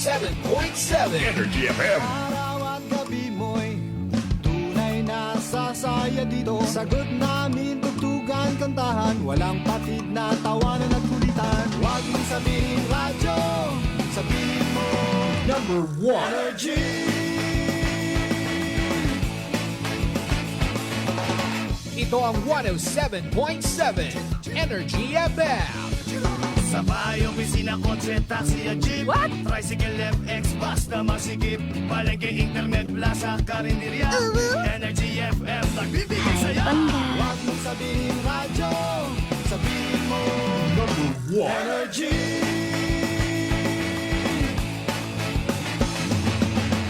107.7 Energy FM. Araw at gabi mo'y tunay na sasaya dito. Sagot namin, tugtugan, kantahan, walang patid na tawanan at kulitan. Huwag mong sabihin radyo, sabihin mo Number 1. Energy. Ito ang 107.7 Energy FM. Sa bahay, opisina, kotse, taxi at jeep. What? Tricycle, FX, basta masikip. Palengke, internet, plaza, karinderya. Energy FM, nagbibigay saya. Huwag mong sabihin radyo, sabihin mo Number 1. Energy.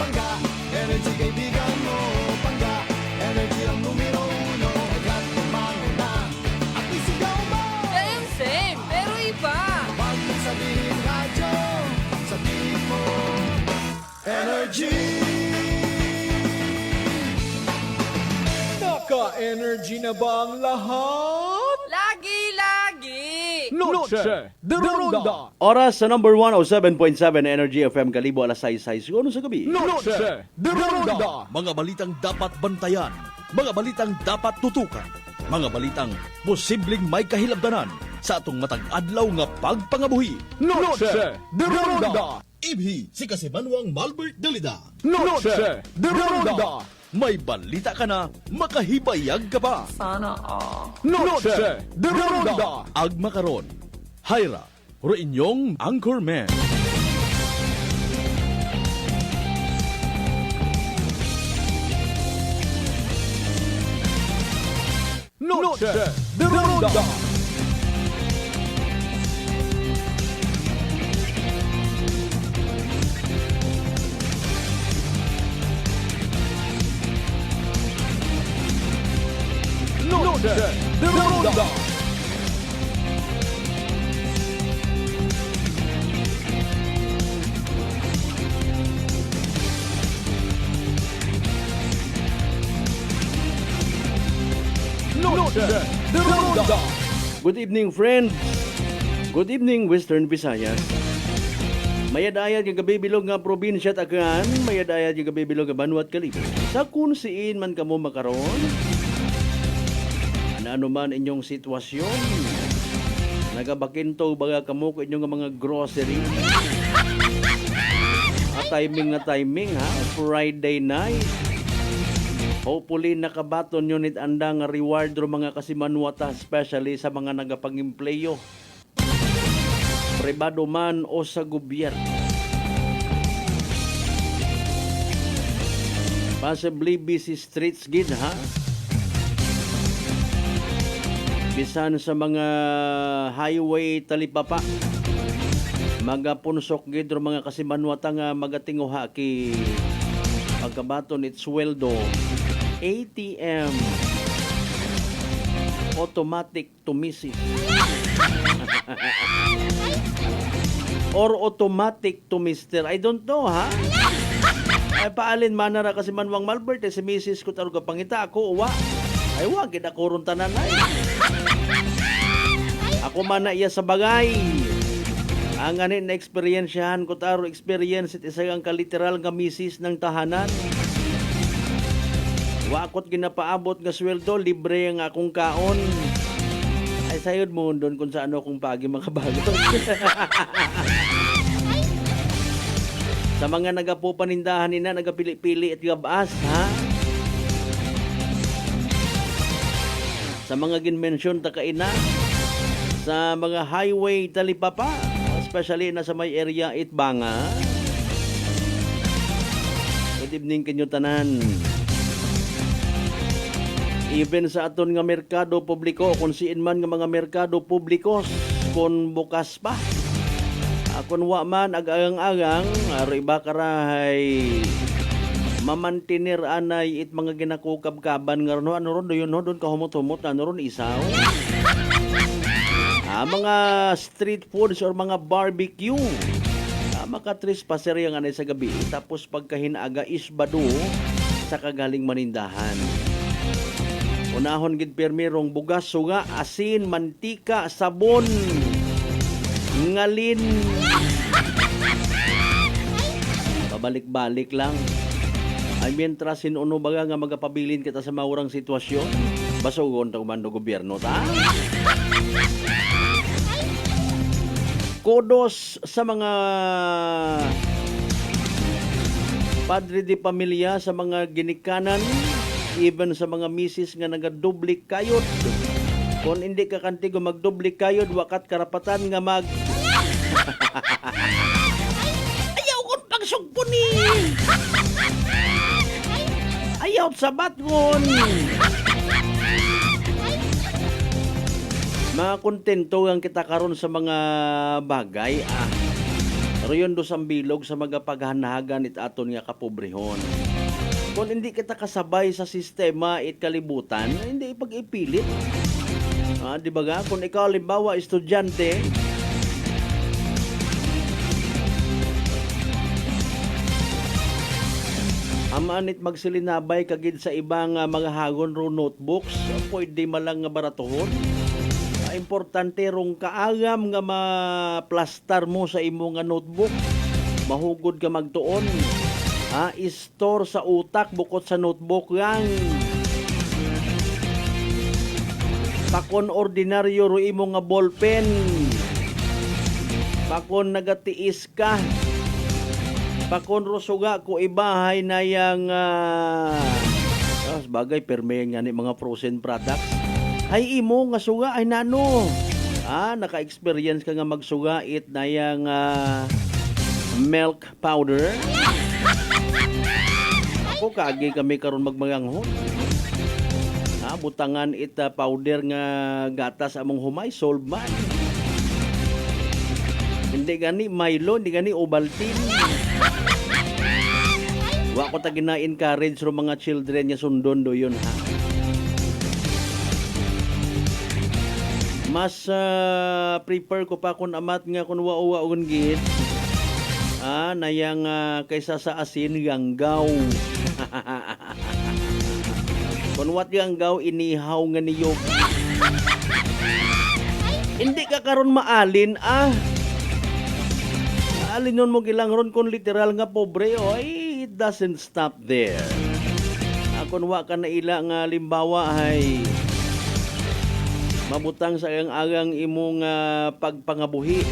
Pangga, energy kaibigan mo. Pangga, energy ang numero uno. Agad tumango na at isigaw mo. Same, pero iba. Huwag mong sabihin radyo, sabihin mo Energy. Naka-energy na ba ang lahat? Lagi. Noche de Ronda. Oras sa number 107.7 Energy FM Kalibo alas 6 siguro sa gabi. Noche de Ronda. Mga balitang dapat bantayan, mga balitang dapat tutukan, mga balitang posibleng may kahilabdanan sa atong matag adlaw nga pagpangabuhi. Noche de Ronda. Ibhi si Kasimanwang Malbert Dalida. Noche de Ronda. May balita ka na, makahibayag ka pa. Sana all. Noche de Ronda. Agma karon, Hyra, ro inyong Anchorman. Noche de Ronda. Noche de Ronda. Noche de Ronda. Good evening friends. Good evening Western Visayas. Mayadayad nga gabibilog nga probinsya takan, mayadayad nga gabibilog nga Banwat Kalibo. Sa kung siin man kamo makaron, ano man inyong sitwasyon, nagabakinto baga kamo ko inyong mga grocery. Timing na timing ha, Friday night. Hopefully nakabaton yun it anda nga reward ro mga kasimanwata, especially sa mga nagapang-empleyo. Pribado man o sa gobyerno. Possibly busy streets gid ha. Bisan sa mga highway talipapa. Magapunsok gid ro mga kasimanwata nga magatinguha ki pagkabaton it sweldo. ATM automatic tumisis or automatic to mister, I don't know ha. Ay paalin manara kasi manwang Malbert si Mrs. ko taruga pangita ako uwa ay wag kita kurun tanan ay ako man na iya sa bagay ang anin na experiensyahan ko taro experience it isa ang kaliteral nga misis ng tahanan. Wakot ginapaabot nga sweldo, libre ang akong kaon. Ay sayod mo doon kung saan akong pagi makabago. Sa mga nagapupanindahan nina, nagapili-pili at gabaas, ha? Sa mga ginmensyon takaina, sa mga highway talipapa, especially na sa may area Itbanga. Good evening kanyo tanan. Even sa aton nga merkado publiko, kung siin man nga mga merkado publiko, kung bukas pa. Kung wa man, agang-agang, aroy ba karahay, mamantinir anay it mga ginakukab-kaban nga ron, ano ron, doon doon kahumot-humot, ano ron, isaw. Mga street foods or mga barbecue. Makatris paseri ang anay sa gabi, tapos pagkahinaga isbado sa kagaling manindahan. Unahon gid permirong bugas, suga, asin, mantika, sabon, ngalin. balik-balik lang. Ay mientras sinuno baga nga magapabilin kita sa maurang sitwasyon, basugon ta umando gobyerno ta. Kudos sa mga padre de pamilya, sa mga ginikanan, even sa mga misis nga nagadublik kayod. Kung hindi ka kantigo magdublik kayod, wakat karapatan nga mag... Ayaw kon pagsugpon ni! Ayaw sabat kon! Mga kontento ang kita karon sa mga bagay Royon do sambilog sa mga paghanahagan it aton nga kapobrehon. Kung hindi kita kasabay sa sistema it kalibutan, hindi ipag-ipilit. Di ba ga? Kung ikaw halimbawa estudyante, amanit magsilinabay kagid sa ibang mga hagon ro notebooks, pwede malang nga baratohon. Importante rong kaagam nga ma-plastar mo sa imong nga notebook. Mahugod ka magtuon. Store sa utak bukod sa notebook yang. Pakon ordinaryo ro imong nga ballpen. Pakon nagatiis ka. Pakon ro suga ko ibahay na yang bagay perme nga ni mga frozen products. Ay imo nga suga ay nano. Naka-experience ka nga magsuga it na yang milk powder. Ako kagi kami karon magmanganghon. Butangan it powder nga gatas among humay solve man. Hindi gani Milo, hindi gani Ovaltine. Wa ko ta gina-encourage ro mga children nya sundon do yun ha. Mas prepare ko pa kun amat nga kun wa-waon gid. Nayang kaysa sa asin ganggaw. Kun wat ganggaw inihaw nga niyog. Hindi ka karon maalin Alinon mo gilangron kun literal nga pobre it doesn't stop there. Kun wa ka na ila nga limbawa ay mabutang sa agang imong pagpangabuhi.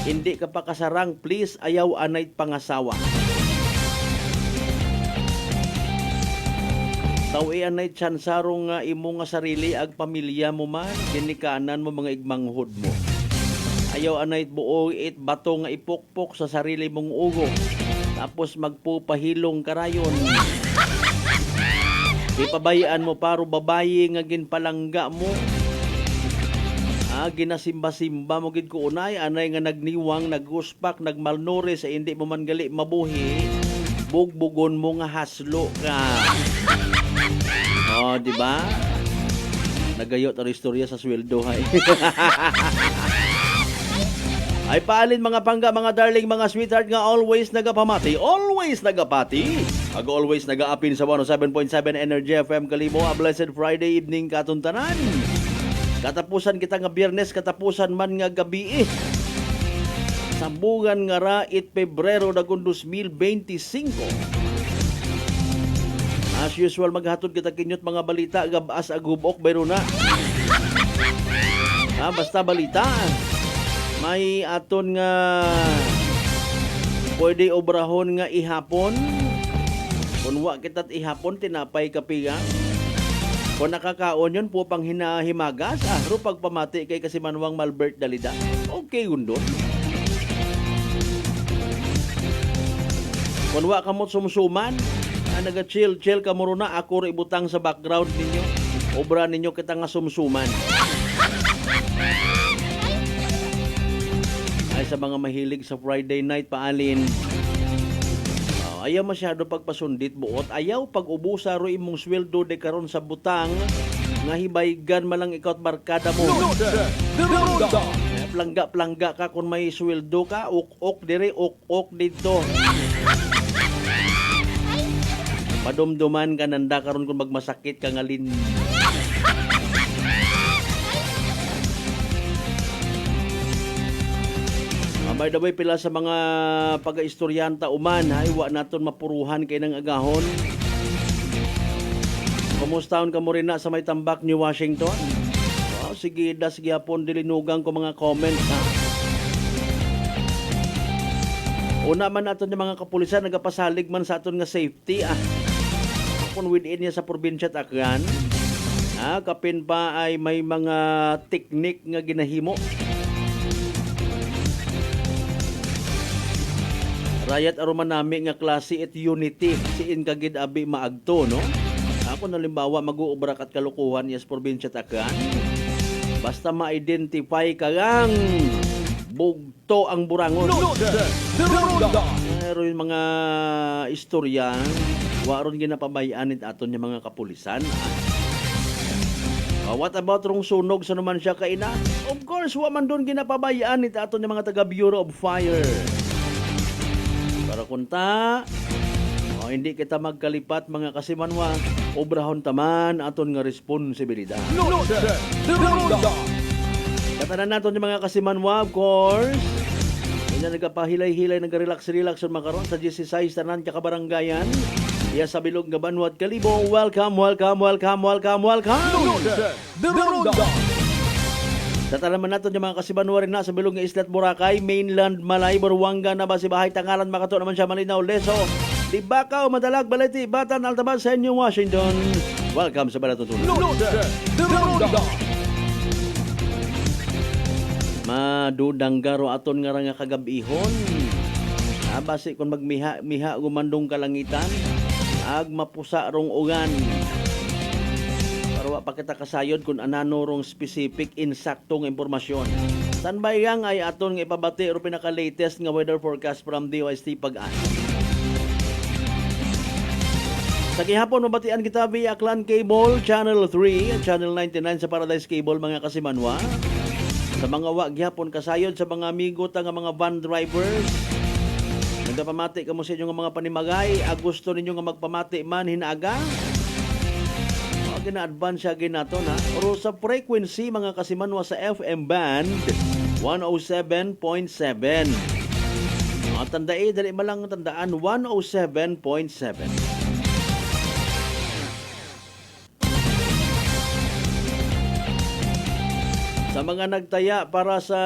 Hindi ka pa kasarang, please ayaw anay pangasawa. Tawi anay tsansarong imong sarili ag pamilya mo man, ginikanan mo mga igmanghod mo. Ayaw anay buo it bato nga ipukpok sa sarili mong ugo. Tapos magpupahilong karayon. Ipabayaan mo paro babayi nga ginpalangga mo. Ginasimba-simba mo gid ko unay anay nga nagniwang, naguspak, nagmalnore sa hindi mo man gali mabuhi. Bugbugon mo nga haslo ka. Di ba? Nagayot ang istorya sa sweldo hay. Ay paalin mga pangga, mga darling, mga sweetheart nga always nagapamati. Always nagapati. Always nagaapin sa 107.7 Energy FM Kalibo. A blessed Friday evening katuntanan. Katapusan kita nga Biyernes, katapusan man nga gabi Sambugan nga ra it Pebrero dagon 2025. As usual maghatod kita kinyot mga balita gabas agubok bayro na. Basta balita. May aton nga pwede obrahon nga ihapon. Kung wa kita't ihapon, tinapay kapiga. Kung nakakaon yun po pang hinahimagas, ro pagpamati kay Kasimanwang Malbert Dalida. Okay yun doon. Kung wa kamot sumsuman, naga-chill ka mo na, ako rin ibutang sa background ninyo. Obra ninyo kita nga sumsuman. Ay sa mga mahilig sa Friday night paalin. Ayaw masyado pagpasundit buot. Ayaw pag-ubusa ro imong sweldo de karon sa butang nga hibaygan malang ikaw at barkada mo. Plangga ka kung may sweldo ka, ok dire, ok dito. Padumduman ka nanda karon kung magmasakit ka ngalin. By the way, pila sa mga pag-istoryanta uman, ay wa naton mapuruhan kay ng agahon. Kumustaon ka mo rin na sa may tambak ni Washington? Oh, sige, das gyapon dilinugang ko mga comments ha. Una man naton yung mga kapulisan nagapasalig man sa aton nga safety ah. Kung within niya sa probinsya takyan, kapin pa ay may mga teknik nga ginahimo. Rayat aruman nami nga klase at unity siin kagid abi maagto no. Ako nalimbawa mag-uubra kat kalukuhan yes probinsya takyan. Basta ma-identify kagang bugto ang burangon. Pero yung mga istorya, waron ginapabayaan it aton yung mga kapulisan. What about rong sunog sa naman siya kaina? Of course, wa man doon ginapabayaan it aton yung mga taga Bureau of Fire. Para kunta, hindi kita magkalipat mga kasimanwa, obrahon taman aton nga responsibilidad. Katanan naton yung mga kasimanwa, of course. Kanya nagapahilay-hilay, nag-relax-relax yung makaroon sa 16 tanan kakabaranggayan. Iya sa Bilog nga Banwat Kalibo. Welcome. Tatalaman natin yung mga kasibanwa rin na sa Bilog nga Islat Boracay, Mainland, Malay, Buruanga na ba si Bahay Tangalan, Makato naman siya Malinaw, Leso, Libakaw, Madalag, Balete, Batan, Altabas, sa inyo, Washington. Welcome sa Balatutulog. Madudang garo aton nga nga kagabihon. Basi kung magmiha gumandong kalangitan, ag mapusa rong ugan. Para pa kita kasayod kung anano rong specific insaktong impormasyon. Tanbayang ay aton nga ipabati o pinaka-latest nga weather forecast from DOST Pag-asa. Sa gihapon mabatian kita via Aklan Cable, Channel 3, Channel 99 sa Paradise Cable mga kasimanwa. Sa mga wag gihapon kasayod sa mga amigo ta nga mga van drivers. Nagpamati kamo sa inyo nga mga panimagay, gusto ninyo nga magpamati man hinaga. Gina-advance siya ginato na. Oro sa frequency mga kasimanwa sa FM band 107.7. Mga tandai, dali malang tandaan 107.7. Sa mga nagtaya para sa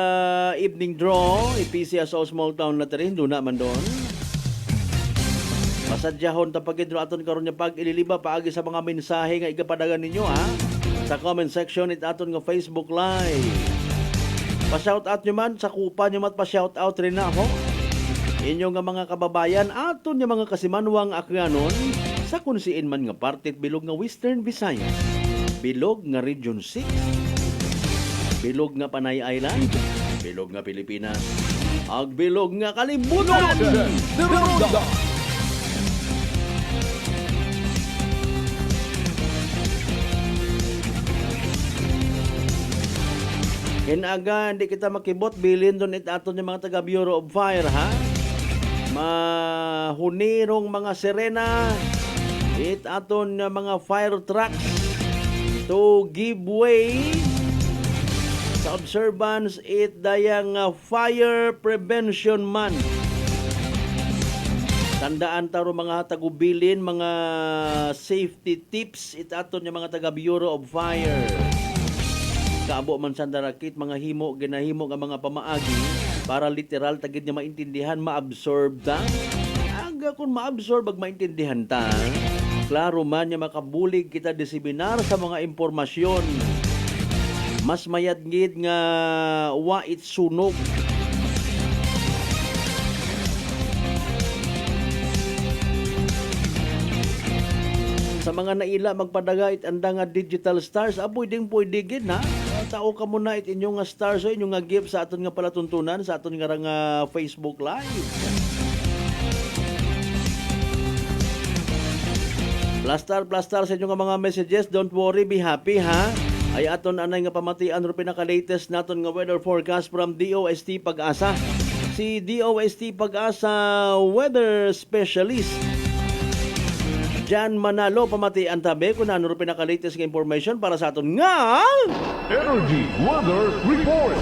evening draw, EPCSO Small Town na rin, doon naman doon. Pasadyahon tapagidro aton karon nga pag ililiba paagi sa mga mensahe nga igapadagan ninyo ha. Sa comment section it aton nga Facebook Live. Pa-shout out nyo man, sa kupa nyo mat pa-shout out rin na ho. Inyo nga mga kababayan, aton nga mga kasimanwang akyanon, sa kunsiin man nga partit bilog nga Western Visayas, bilog nga Region 6, bilog nga Panay Island, bilog nga Pilipinas, ag bilog nga kalibutan. Hinaga, hindi kita makibot, bilin doon it aton yung mga taga Bureau of Fire, ha? Mahunirong mga sirena, it aton yung mga fire trucks to give way sa observance it dayang Fire Prevention Month. Tandaan taro mga tagubilin, mga safety tips, it aton yung mga taga Bureau of Fire. Kaabo man sandarakit mga himo ginahimo nga mga pamaagi para literal tagid niya maintindihan, maabsorb ta. Aga kun maabsorb ag maintindihan ta, klaro man niya makabulig kita diseminar sa mga impormasyon. Mas mayadgid nga wa it sunog. Sa mga naila magpadaga it anda nga digital stars, pwede gid na. Tao ka muna it inyong nga stars o inyong nga gift sa aton nga palatuntunan sa aton nga Facebook Live. Plastar sa inyong nga mga messages, don't worry, be happy ha. Ay aton anay nga pamatian ro pinaka-latest naton nga weather forecast from DOST Pag-asa. Si DOST Pag-asa weather specialist Jan Manalo pamatian tabi kung ano ro pinaka-latest nga information para sa aton nga Energy Weather Report.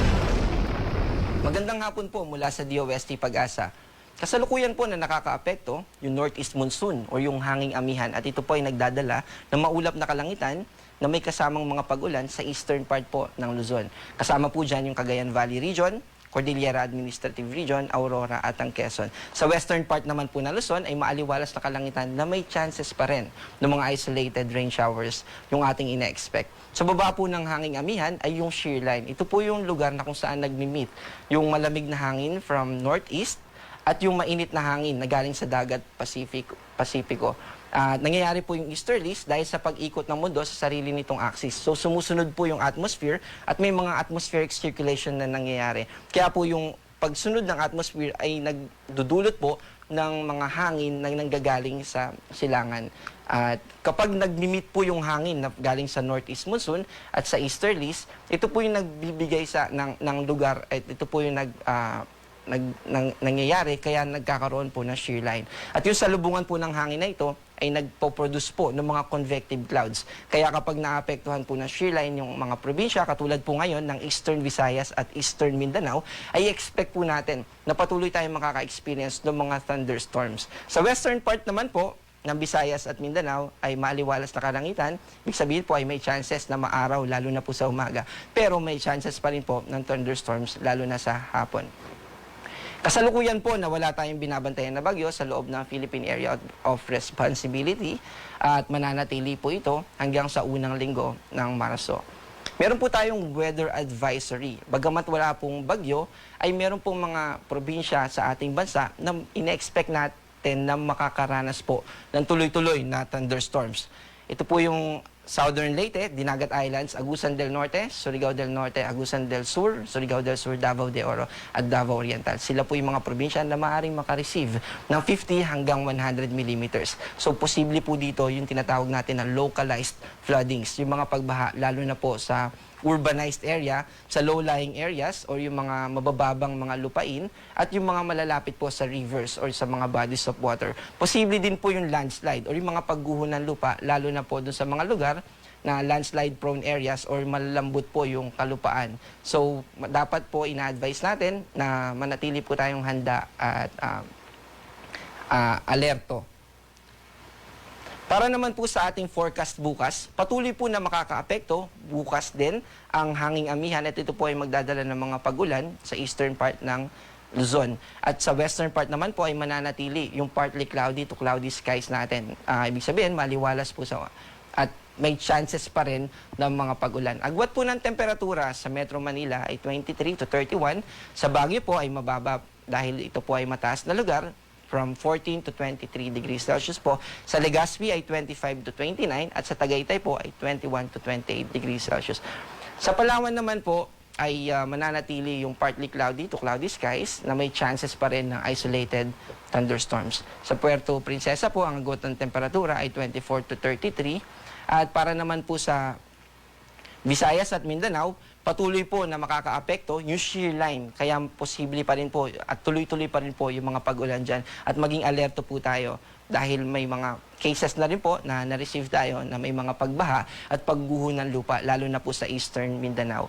Magandang hapon po mula sa DOST Pag-asa. Kasalukuyan po na nakakaapekto yung northeast monsoon o yung hanging amihan at ito po ay nagdadala ng maulap na kalangitan na may kasamang mga pag-ulan sa eastern part po ng Luzon. Kasama po dyan yung Cagayan Valley Region, Cordillera Administrative Region, Aurora at ang Quezon. Sa western part naman po ng Luzon ay maaliwalas na kalangitan na may chances pa rin ng mga isolated rain showers yung ating ina-expect. Sa baba po ng hanging amihan ay yung shear line. Ito po yung lugar na kung saan nagmi-meet yung malamig na hangin from northeast at yung mainit na hangin na galing sa dagat Pasipiko. Nangyayari po yung easterlies dahil sa pag-ikot ng mundo sa sarili nitong axis. So sumusunod po yung atmosphere at may mga atmospheric circulation na nangyayari. Kaya po yung pagsunod ng atmosphere ay nagdudulot po ng mga hangin na nanggagaling sa silangan. At kapag nag-meet po yung hangin na galing sa northeast monsoon at sa easterlies, ito po yung nagbibigay ng lugar at ito po yung nangyayari kaya nagkakaroon po ng shear line. At yung salubungan po ng hangin na ito ay nagpo-produce po ng mga convective clouds. Kaya kapag naapektuhan po ng shear line yung mga probinsya, katulad po ngayon ng Eastern Visayas at Eastern Mindanao, ay expect po natin na patuloy tayong makaka-experience ng mga thunderstorms. Sa western part naman po ng Visayas at Mindanao ay maaliwalas na kalangitan. Ibig sabihin po ay may chances na maaraw lalo na po sa umaga. Pero may chances pa rin po ng thunderstorms lalo na sa hapon. Kasalukuyan po na wala tayong binabantayan na bagyo sa loob ng Philippine Area of Responsibility at mananatili po ito hanggang sa unang linggo ng Marso. Meron po tayong weather advisory. Bagamat wala pong bagyo, ay meron pong mga probinsya sa ating bansa na ina-expect natin na makakaranas po ng tuloy-tuloy na thunderstorms. Ito po yung Southern Leyte, Dinagat Islands, Agusan del Norte, Surigao del Norte, Agusan del Sur, Surigao del Sur, Davao de Oro at Davao Oriental. Sila po yung mga probinsya na maaaring makareceive ng 50 hanggang 100 millimeters. So posible po dito yung tinatawag natin na localized floodings, yung mga pagbaha lalo na po sa urbanized area, sa low-lying areas or yung mga mabababang mga lupain at yung mga malalapit po sa rivers or sa mga bodies of water. Posible din po yung landslide or yung mga pagguho ng lupa lalo na po dun sa mga lugar na landslide prone areas or malalambot po yung kalupaan. So dapat po ina-advise natin na manatili po tayong handa at alerto. Para naman po sa ating forecast bukas, patuloy po na makakaapekto bukas din ang hanging amihan at ito po ay magdadala ng mga pag-ulan sa eastern part ng Luzon. At sa western part naman po ay mananatili yung partly cloudy to cloudy skies natin. Ibig sabihin, maliwalas po at may chances pa rin ng mga pag-ulan. Agwat po ng temperatura sa Metro Manila ay 23 to 31. Sa Baguio po ay mababa dahil ito po ay mataas na lugar, from 14 to 23 degrees Celsius po. Sa Legazpi ay 25 to 29 at sa Tagaytay po ay 21 to 28 degrees Celsius. Sa Palawan naman po ay mananatili yung partly cloudy to cloudy skies na may chances pa rin ng isolated thunderstorms. Sa Puerto Princesa po, ang agwat ng temperatura ay 24 to 33 at para naman po sa Visayas at Mindanao, patuloy po na makakaapekto yung shear line. Kaya posible pa rin po at tuloy-tuloy pa rin po yung mga pag-ulan dyan. At maging alerto po tayo dahil may mga cases na rin po na na-receive tayo na may mga pagbaha at pagguho ng lupa, lalo na po sa Eastern Mindanao.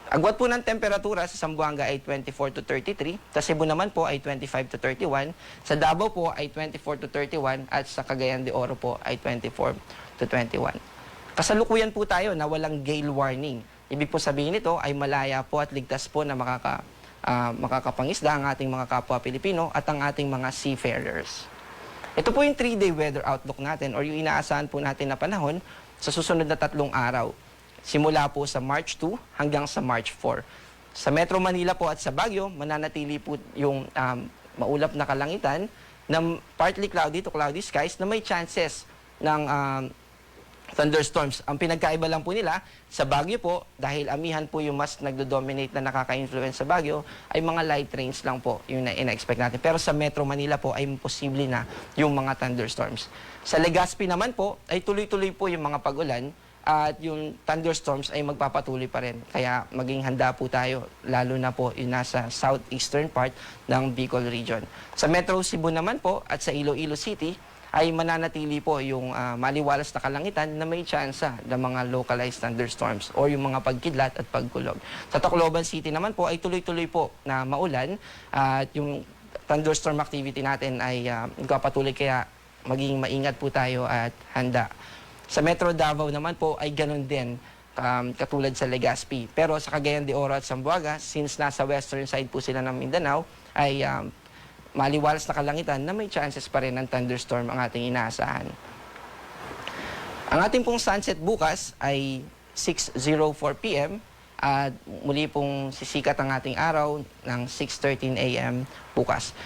Agwat po ng temperatura sa Zamboanga ay 24 to 33. Sa Cebu naman po ay 25 to 31. Sa Davao po ay 24 to 31. At sa Cagayan de Oro po ay 24 to 21. Kasalukuyan po tayo na walang gale warning. Ibig po sabihin nito ay malaya po at ligtas po na makakapangisda ang ating mga kapwa Pilipino at ang ating mga seafarers. Ito po yung 3-day weather outlook natin or yung inaasahan po natin na panahon sa susunod na 3 araw. Simula po sa March 2 hanggang sa March 4. Sa Metro Manila po at sa Baguio, mananatili po yung maulap na kalangitan ng partly cloudy to cloudy skies na may chances ng thunderstorms. Ang pinagkaiba lang po nila, sa Baguio po, dahil amihan po yung mas nagdo-dominate na nakaka-influence sa Baguio, ay mga light rains lang po yung ina-expect natin. Pero sa Metro Manila po, ay imposible na yung mga thunderstorms. Sa Legazpi naman po, ay tuloy-tuloy po yung mga pag-ulan at yung thunderstorms ay magpapatuloy pa rin. Kaya maging handa po tayo, lalo na po yung nasa southeastern part ng Bicol region. Sa Metro Cebu naman po at sa Iloilo City, ay mananatili po yung maliwalas na kalangitan na may tsansa ng mga localized thunderstorms or yung mga pagkidlat at pagkulog. Sa Tacloban City naman po ay tuloy-tuloy po na maulan at yung thunderstorm activity natin ay nagpapatuloy, kaya maging maingat po tayo at handa. Sa Metro Davao naman po ay ganun din, katulad sa Legazpi. Pero sa Cagayan de Oro at Zamboanga, since nasa western side po sila ng Mindanao, ay maliwalas na kalangitan na may chances pa rin ng thunderstorm ang ating inaasahan. Ang ating pong sunset bukas ay 6:04 p.m. at muli pong sisikat ang ating araw ng 6:13 a.m. bukas.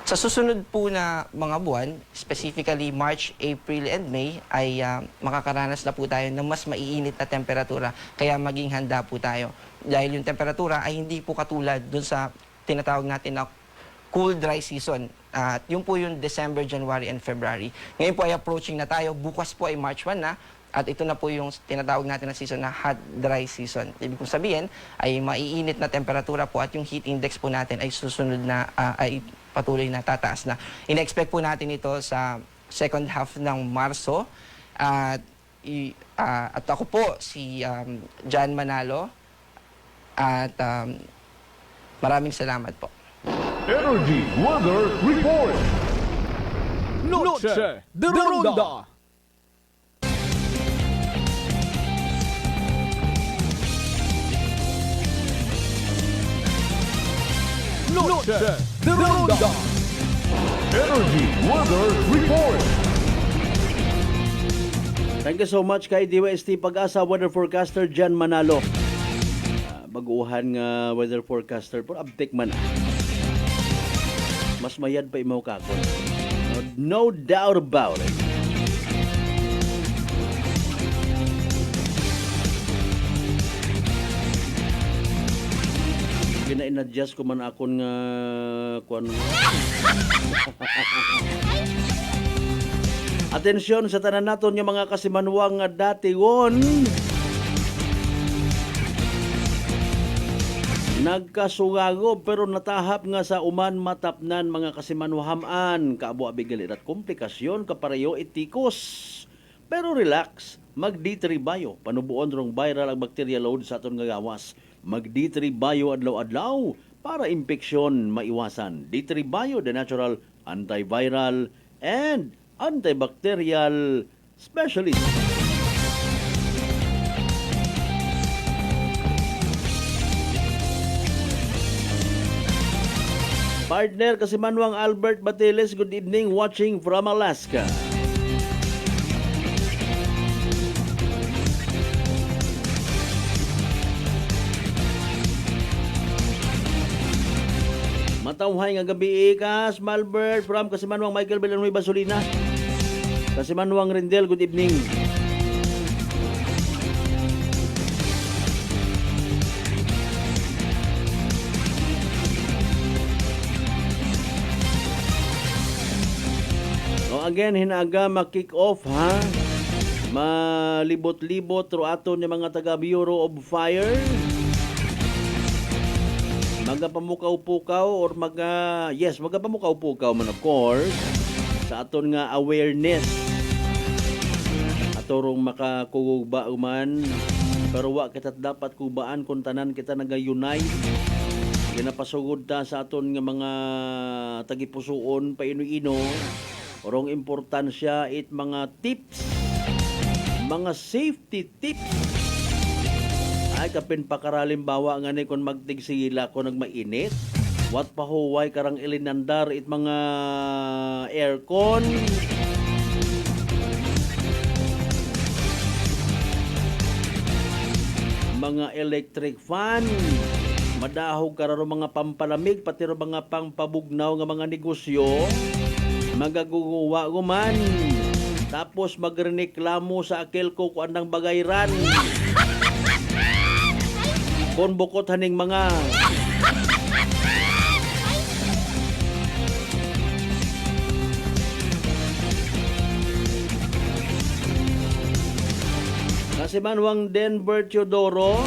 Sa susunod po na mga buwan, specifically March, April, and May, ay makakaranas na po tayo ng mas maiinit na temperatura. Kaya maging handa po tayo. Dahil yung temperatura ay hindi po katulad dun sa tinatawag natin na cool, dry season. At yun po yung December, January, and February. Ngayon po ay approaching na tayo. Bukas po ay March 1 na. At ito na po yung tinatawag natin na season na hot, dry season. Ibig kong sabihin ay maiinit na temperatura po at yung heat index po natin ay susunod na, ay patuloy na tataas na. In-expect po natin ito sa second half ng Marso. At ako po si John Manalo. At maraming salamat po. Energy Weather Report. Noche de Ronda. Noche de Ronda. Energy Weather Report. Thank you so much kay DWST Pag-asa weather forecaster Jan Manalo. Baguhan nga weather forecaster pero update man. Mas mayad pa imaw kakon. No doubt about it. Gina-in-adjust ko man akon nga kuan. Atensyon sa tanan naton nga mga kasimanwang nga datingon. Nagkasugago pero natahap nga sa uman matapnan mga kasimanwahaman. Kaabo abigalit at komplikasyon kapareyo etikos. Pero relax, mag-D3 Bio. Panubuon rong viral ang bacteria load sa aton nga gawas. Mag-D3 Bio adlaw-adlaw para impeksyon maiwasan. D3 Bio, the natural antiviral and antibacterial specialist. Partner Kasimanwang Albert Batiles, good evening, watching from Alaska. Matawhay nga gabi ikas, Malbert from Kasimanwang Michael Villanueva Basolina. Kasimanwang Rendel, good evening. Again, hinaga ma-kick off ha. Malibot-libot ro ato ni mga taga Bureau of Fire. Magapamukaw-pukaw or magapamukaw-pukaw man of course sa aton nga awareness. Atorong makakugba man pero wa kita dapat kubaan kung tanan kita nagayunay. Ginapasugod ta sa aton nga mga tagipusoon paino-ino. Orong importansya it mga tips, mga safety tips. Ay kapin pakaralim bawa nga ni kung magtigsigila ko nagmainit. Wat pahuway karang ilinandar it mga aircon. Mga electric fan. Madahog kararo mga pampalamig pati ro mga pangpabugnaw nga mga negosyo. Magaguguwa ko man. Tapos magreklamo sa akil ko kung anang bagayran. Kung bukot haning mga Kasimanwang Denver Teodoro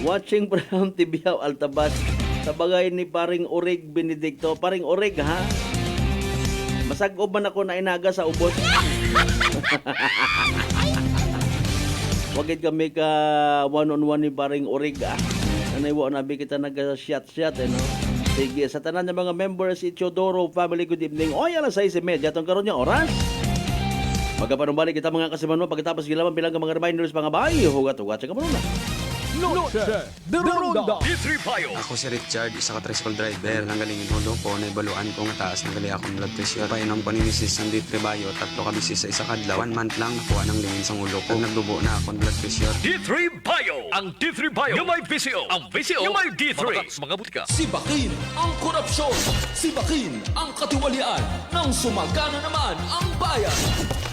watching from Tibiao Altabas sa bagay ni paring Orig Benedicto. Paring Orig ha? Masag-ob man ako na inaga sa ubos. Wagid kami ka one-on-one ni paring Origa. Nanaywa na kita nag-shot-shot, no? Sige, sa tanan ng mga members, Ichodoro Family, good evening. Oy, alas 6:30, itong karon niya oras. Magkapanumbalik kita mga kasimanmo pagkatapos gilaman bilang mga reminders mga bay. Hugat-hugat sa kamununa. Noche de Ronda. D3 Bio. Ako si Richard, isa ka tricycle driver. Nanggaling inulo ko, naibaluan ko nga taas. Nanggali akong blood pressure. Painom ko ni Mrs. ng D3 Bio. 3 ka bisis sa isa kadlaw. 1 month lang nakuha ng lingin sa ulo ko. Nagdubo na akong blood pressure. D3 Bio. Ang D3 Bio yung may VCO. Ang VCO yung may D3. Matatas mga butika. Sibakin ang korupsyon. Sibakin ang katiwalian. Nang sumagana naman ang bayan.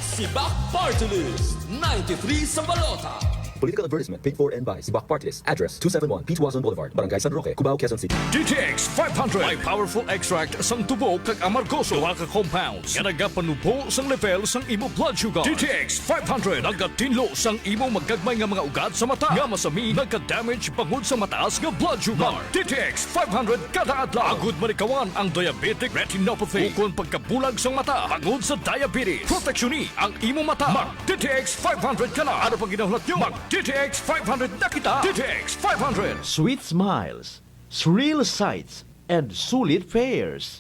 Sibak Party List. 93 sa balota. Political advertisement paid for and by Sibak Party List. Address 271 Pituazon Boulevard, Barangay San Roque, Cubao, Quezon City. DTX 500 may powerful extract sang tubo kag amargoso. Duha ka compounds nga nagapanubo sang level sang imo blood sugar. DTX 500 nagatinlo sang imo magagmay nga mga ugat sa mata nga masami nagka-damage pangod sa mataas nga blood sugar. DTX 500 kada adlaw agud manikawan ang diabetic retinopathy ukon pagkabulag sang mata pangod sa diabetes. Proteksyon ang imo mata. Mag DTX 500 kana. Ano pang ginahulat nyo? Mag DTX 500 na kita. DTX 500. Sweet smiles, thrill sights, and sulit fares.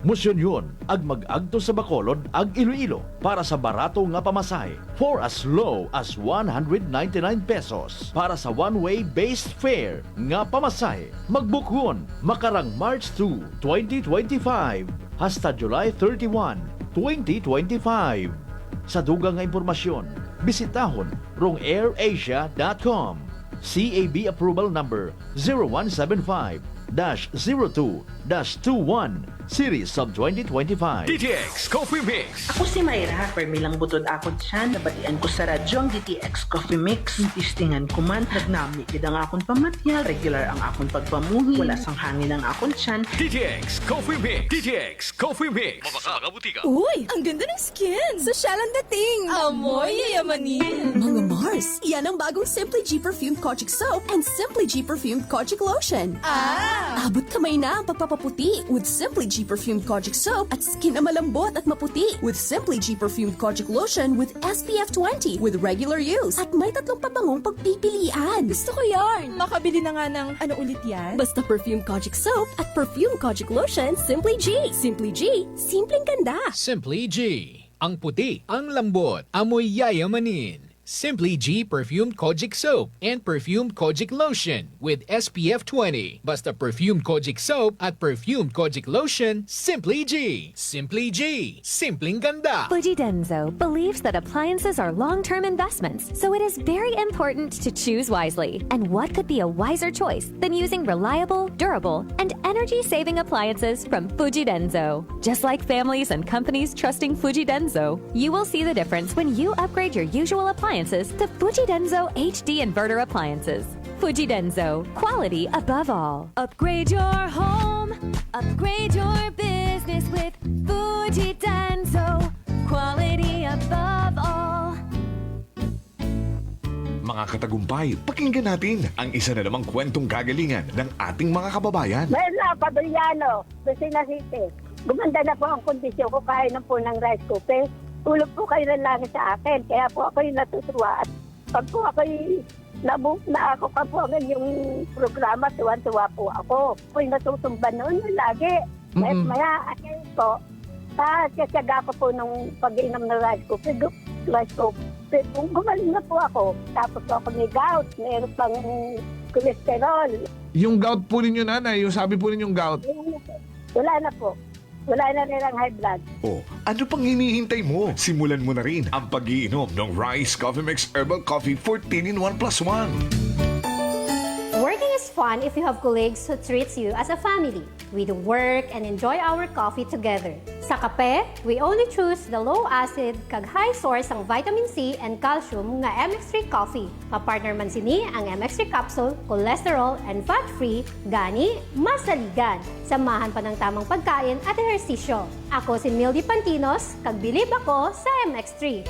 Musyon yun, ag mag-agto sa Bacolod, ag Iloilo, para sa barato nga pamasahe for as low as 199 pesos. Para sa one-way based fare nga pamasahe, magbukhon makarang March 2, 2025 hasta July 31, 2025. Sa dugang nga impormasyon, bisitahon rongairasia.com. CAB approval number 0175-02-21 Series of 2025. DTX Coffee Mix. Ako si Mayra, permi lang butod ako dyan. Nabatian ko sa radyo ang DTX Coffee Mix. Tistingan ko man, nagnami kid ang akong pamatyal. Regular ang akong pagpamuhi. Wala sang hangin ang akong tiyan. DTX Coffee Mix. DTX Coffee Mix. Mabaka mga butika. Uy, ang ganda ng skin! Sosyal ang dating! Amoy yayamanin. Mga Mars, yan ang bagong Simply G Perfumed Kojic Soap and Simply G Perfumed Kojic Lotion. Abot kamay na ang pagpapaputi with Simply G Perfumed Kojic Soap at skin na malambot at maputi with Simply G Perfumed Kojic Lotion with SPF 20 with regular use. At may 3 pabangong pagpipilian. Gusto ko yarn! Makabili na nga ng ano ulit yan? Basta Perfumed Kojic Soap at Perfumed Kojic Lotion, Simply G. Simply G, simpleng ganda. Simply G. Ang puti, ang lambot, amoy yayamanin. Simply G Perfumed Kojic Soap and Perfumed Kojic Lotion with SPF 20. Basta Perfumed Kojic Soap at Perfumed Kojic Lotion, Simply G. Simply G. Simpleng ganda. Fuji Denso believes that appliances are long-term investments, so it is very important to choose wisely. And what could be a wiser choice than using reliable, durable, and energy-saving appliances from Fuji Denso? Just like families and companies trusting Fuji Denso, you will see the difference when you upgrade your usual appliances to Fuji Denso HD Inverter Appliances. Fuji Denso, quality above all. Upgrade your home, upgrade your business with Fuji Denso, quality above all. Mga katagumpay, pakinggan natin ang isa na namang kwentong kagalingan ng ating mga kababayan. Merla Padriano, Lucena City. Gumanda na po ang kondisyon ko kaya na po ng rice cooker. Tulog po kayo ng langit sa akin, kaya po ako yung natutuwa. At pag po ako na ako ka po yung programa, tuwan-tuwa po ako. Po yung natutumba noon lagi. Maya, akin po, kasyaga ko po nung pag-inom ng rice cooker. Kung gumaling na po ako, tapos po ako may gout, meron pang cholesterol. Yung gout po ninyo, nanay, yung sabi po ninyong gout. Wala na po. Wala na nilang high blood. Oh, ano pang hinihintay mo? Simulan mo na rin ang pag-iinom ng Rice Coffee Mix Herbal Coffee 14 in 1 plus 1. Working is fun if you have colleagues who treats you as a family. We do work and enjoy our coffee together. Sa kape, we only choose the low-acid kag high source ang vitamin C and calcium nga MX3 coffee. Kapartner man sini ang MX3 capsule, cholesterol and fat-free, gani, masaligan. Samahan pa ng tamang pagkain at ehersisyo. Ako si Mildy Pantinos, kag bilib ako sa MX3.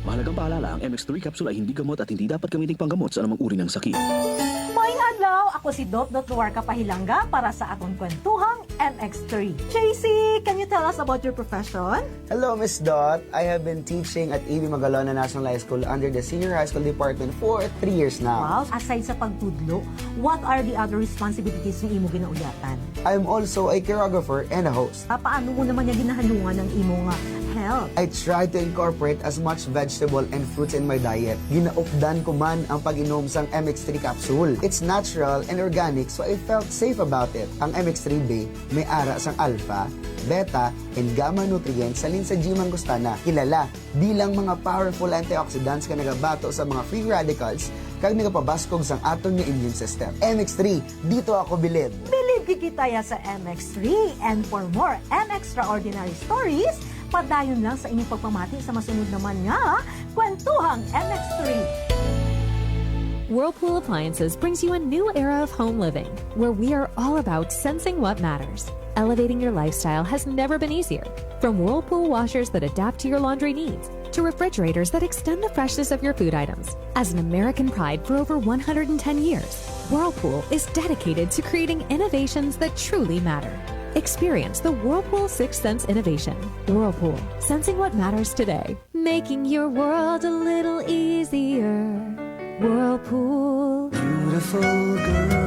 Mahalagang paalala, ang MX3 capsule ay hindi gamot at hindi dapat gamiting panggamot sa anumang uri ng sakit. Maayong adlaw, ako si Dot Duarca Pahilanga para sa atong kwentuhang MX3. JC, can you tell us about your profession? Hello, Miss Dot. I have been teaching at A.B. Magalona National High School under the Senior High School Department for 3 years now. Wow, aside sa pagtudlo, what are the other responsibilities ng imo ginauyatan? I'm also a choreographer and a host. Paano mo naman yung ginahalungan ng imo nga health? I try to incorporate as much vegetable and fruits in my diet. Ginaupdan ko man ang pag-inom sang MX3 capsule. It's natural and organic, so I felt safe about it. Ang MX3 Bay may ara sang alpha, beta, and gamma nutrients sa linsa G. mangostana, kilala bilang mga powerful antioxidants ka nagabato sa mga free radicals kag nagapabaskog sang aton nga immune system. MX3, dito ako bilid. Bilib kikitaya sa MX3. And for more M-Extraordinary stories, padayon lang sa inyong pagpamati sa masunod naman nga Kwentuhang MX3. Whirlpool Appliances brings you a new era of home living, where we are all about sensing what matters. Elevating your lifestyle has never been easier. From Whirlpool washers that adapt to your laundry needs, to refrigerators that extend the freshness of your food items. As an American pride for over 110 years, Whirlpool is dedicated to creating innovations that truly matter. Experience the Whirlpool Sixth Sense innovation. Whirlpool, sensing what matters today. Making your world a little easier. Whirlpool. Beautiful girl.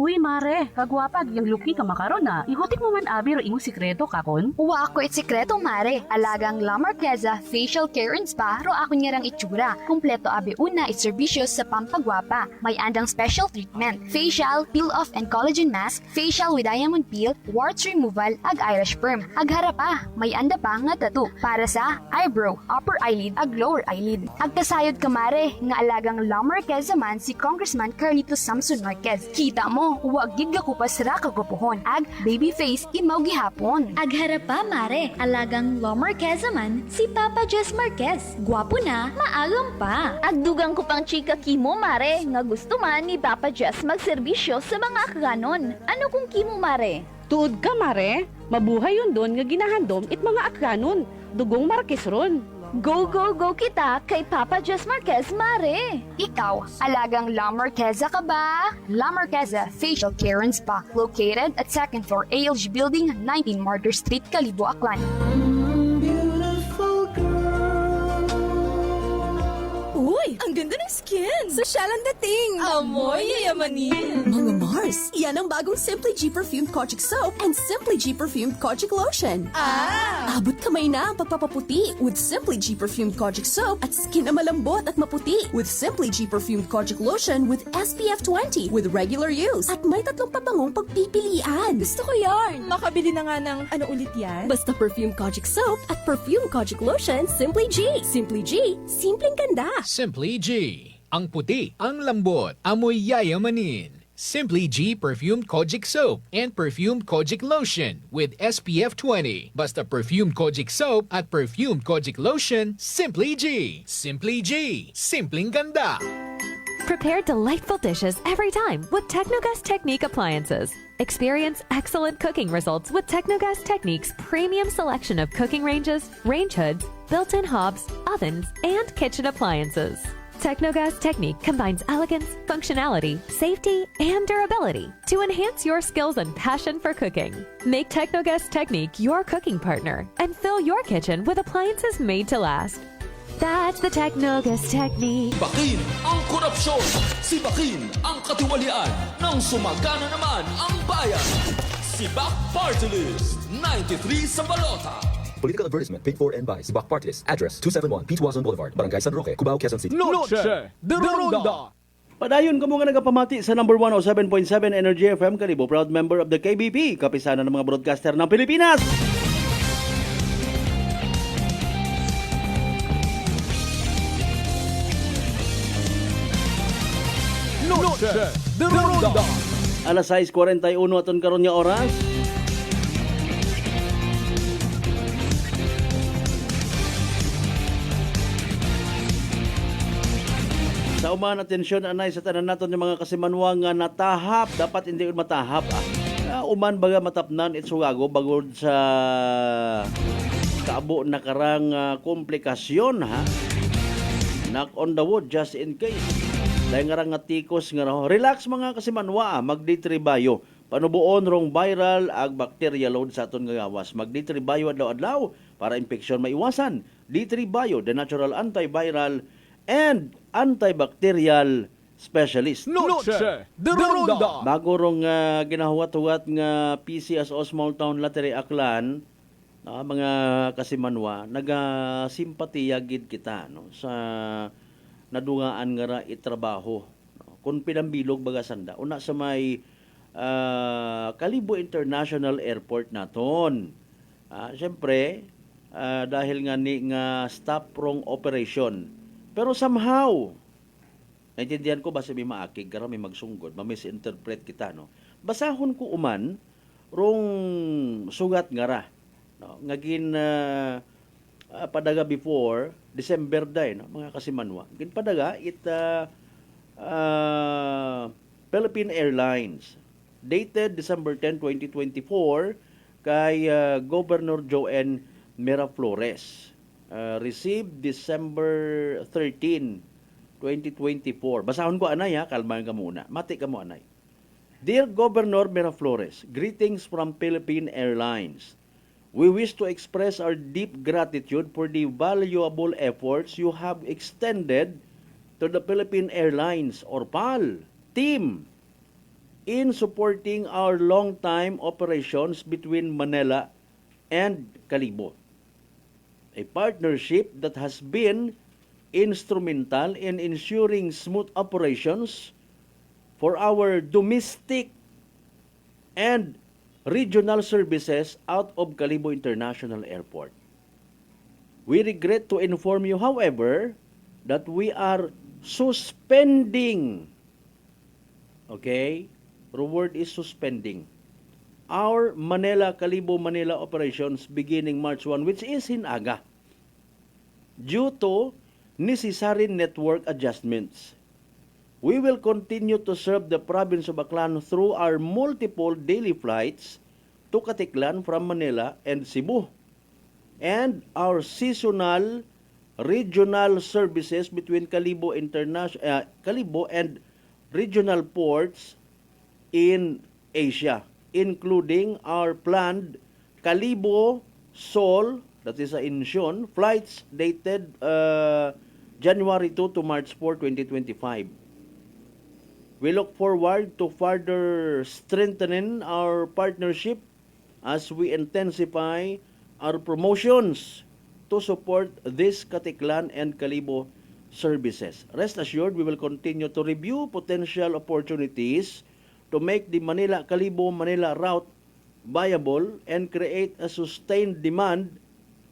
Uy, mare, kagwapag yung luki ka makaron na. Ihutik mo man abi ro imong sikreto kakon. Uwa ako it sikreto, mare. Alagang La Marqueza Facial Care and Spa ro ako niyarang itsura. Kumpleto abi una it serbisyo sa pampagwapa. May andang special treatment. Facial, peel-off and collagen mask, facial with diamond peel, warts removal, ag eyelash perm. Ag harapa, may anda pa nga tattoo para sa eyebrow, upper eyelid, ag lower eyelid. Ag kasayod ka, mare, nga alagang La Marqueza man si Congressman Carlito Samson Marquez. Kita mo, huwag gigga ko pa sira kagupuhon. Ag baby face imaw gihapon. Ag harapa, mare, alagang La Marqueza man si Papa Jess Marquez. Gwapo na, maalam pa. Ag dugang ko pang chika kimo, mare, nga gusto man ni Papa Jess magserbisyo sa mga akganon. Ano kung kimo, mare? Tuod ka, mare. Mabuhay yun doon nga ginahandom it mga akranon. Dugong Marquez ron. Go, go, go kita kay Papa Jess Marquez, mare! Ikaw, alagang La Marqueza ka ba? La Marqueza Facial Care and Spa, located at 2nd floor ALG Building, 19 Martyr Street, Kalibo, Aklan. Uy, ang ganda ng skin! Sosyal ang dating! Amoy yayamanin! Mga Mars, yan ang bagong Simply G Perfumed Kojic Soap and Simply G Perfumed Kojic Lotion. Abot kamay na ang pagpapaputi with Simply G Perfumed Kojic Soap at skin na malambot at maputi with Simply G Perfumed Kojic Lotion with SPF 20 with regular use. At may 3 pabangong pagpipilian. Gusto ko yarn! Makabili na nga ng ano ulit yan? Basta Perfumed Kojic Soap at Perfumed Kojic Lotion, Simply G. Simply G, simpleng ganda. Simply G. Ang puti, ang lambot, amoy yayamanin. Simply G Perfumed Kojic Soap and Perfumed Kojic Lotion with SPF 20. Basta Perfumed Kojic Soap at Perfumed Kojic Lotion, Simply G. Simply G. Simpleng ganda. Prepare delightful dishes every time with Technogas Technique appliances. Experience excellent cooking results with Technogas Technique's premium selection of cooking ranges, range hoods, built-in hobs, ovens, and kitchen appliances. Technogas Technique combines elegance, functionality, safety, and durability to enhance your skills and passion for cooking. Make Technogas Technique your cooking partner and fill your kitchen with appliances made to last. That's the Technogas Technique. Bakin ang korupsyon. Si Bakin ang katiwalian ng sumagana naman ang bayan. Si Back Party List 93 sa balota. Political advertisement paid for and by Sibak Party List. Address 271 P. Tuazon Boulevard, Barangay San Roque, Cubao, Quezon City. Noche de Ronda. Padayon ka mo nga nagapamati sa number 107.7 Energy FM Kalibo, proud member of the KBP, kapisanan ng mga broadcaster ng Pilipinas. Noche de Ronda. Alas 6:41 aton karon nga oras. Sa umahan atensyon anay sa tanan naton yung mga kasimanwa nga natahap, dapat hindi matahap. Uman baga matapnan itsugago bagod sa kaabo na karang komplikasyon ha. Knock on the wood just in case. Dahil nga nga tikos nga raho. Relax mga kasimanwa, magditribayo. panubuon rong viral ag bacteria load sa aton nga gawas. Mag D3 Bio adlaw-adlaw para infeksyon maiwasan. D3 Bio, the natural antiviral and antibacterial specialist. Noche de Ronda. Bago rong ginahuwat-huwat nga PCSO Small Town Lottery Aklan, mga kasimanwa, nagasimpatiya gid kita no, sa nadungaan nga ra itrabaho. No? Kung pinambilog baga sanda, una sa may Kalibo International Airport naton. Siyempre, dahil nga ni nga stop wrong operation. Pero somehow, naintindihan ko ba sabi maakig, gara may magsunggod, ma-misinterpret kita, no? Basahon ko uman, rong sugat nga ra. No? Ngagin padaga before, December day, no? Mga kasimanwa. Ngagin padaga, Philippine Airlines. Dated December 10, 2024, kay Governor Joanne Miraflores. Received December 13, 2024. Basahon ko anay ha, kalmahan ka muna. Mati ka mo anay. Dear Governor Miraflores, greetings from Philippine Airlines. We wish to express our deep gratitude for the valuable efforts you have extended to the Philippine Airlines or PAL team in supporting our long-time operations between Manila and Kalibo. A partnership that has been instrumental in ensuring smooth operations for our domestic and regional services out of Kalibo International Airport. We regret to inform you, however, that we are suspending, okay, the word is suspending, our Manila-Kalibo-Manila operations beginning March 1, which is hinaga, due to necessary network adjustments. We will continue to serve the province of Aklan through our multiple daily flights to Katiklan from Manila and Cebu, and our seasonal regional services between Kalibo and regional ports in Asia, including our planned Kalibo-Seoul, that is Incheon, flights dated January 2 to March 4, 2025. We look forward to further strengthening our partnership as we intensify our promotions to support this Katiklan and Kalibo services. Rest assured, we will continue to review potential opportunities to make the Manila-Kalibo-Manila route viable and create a sustained demand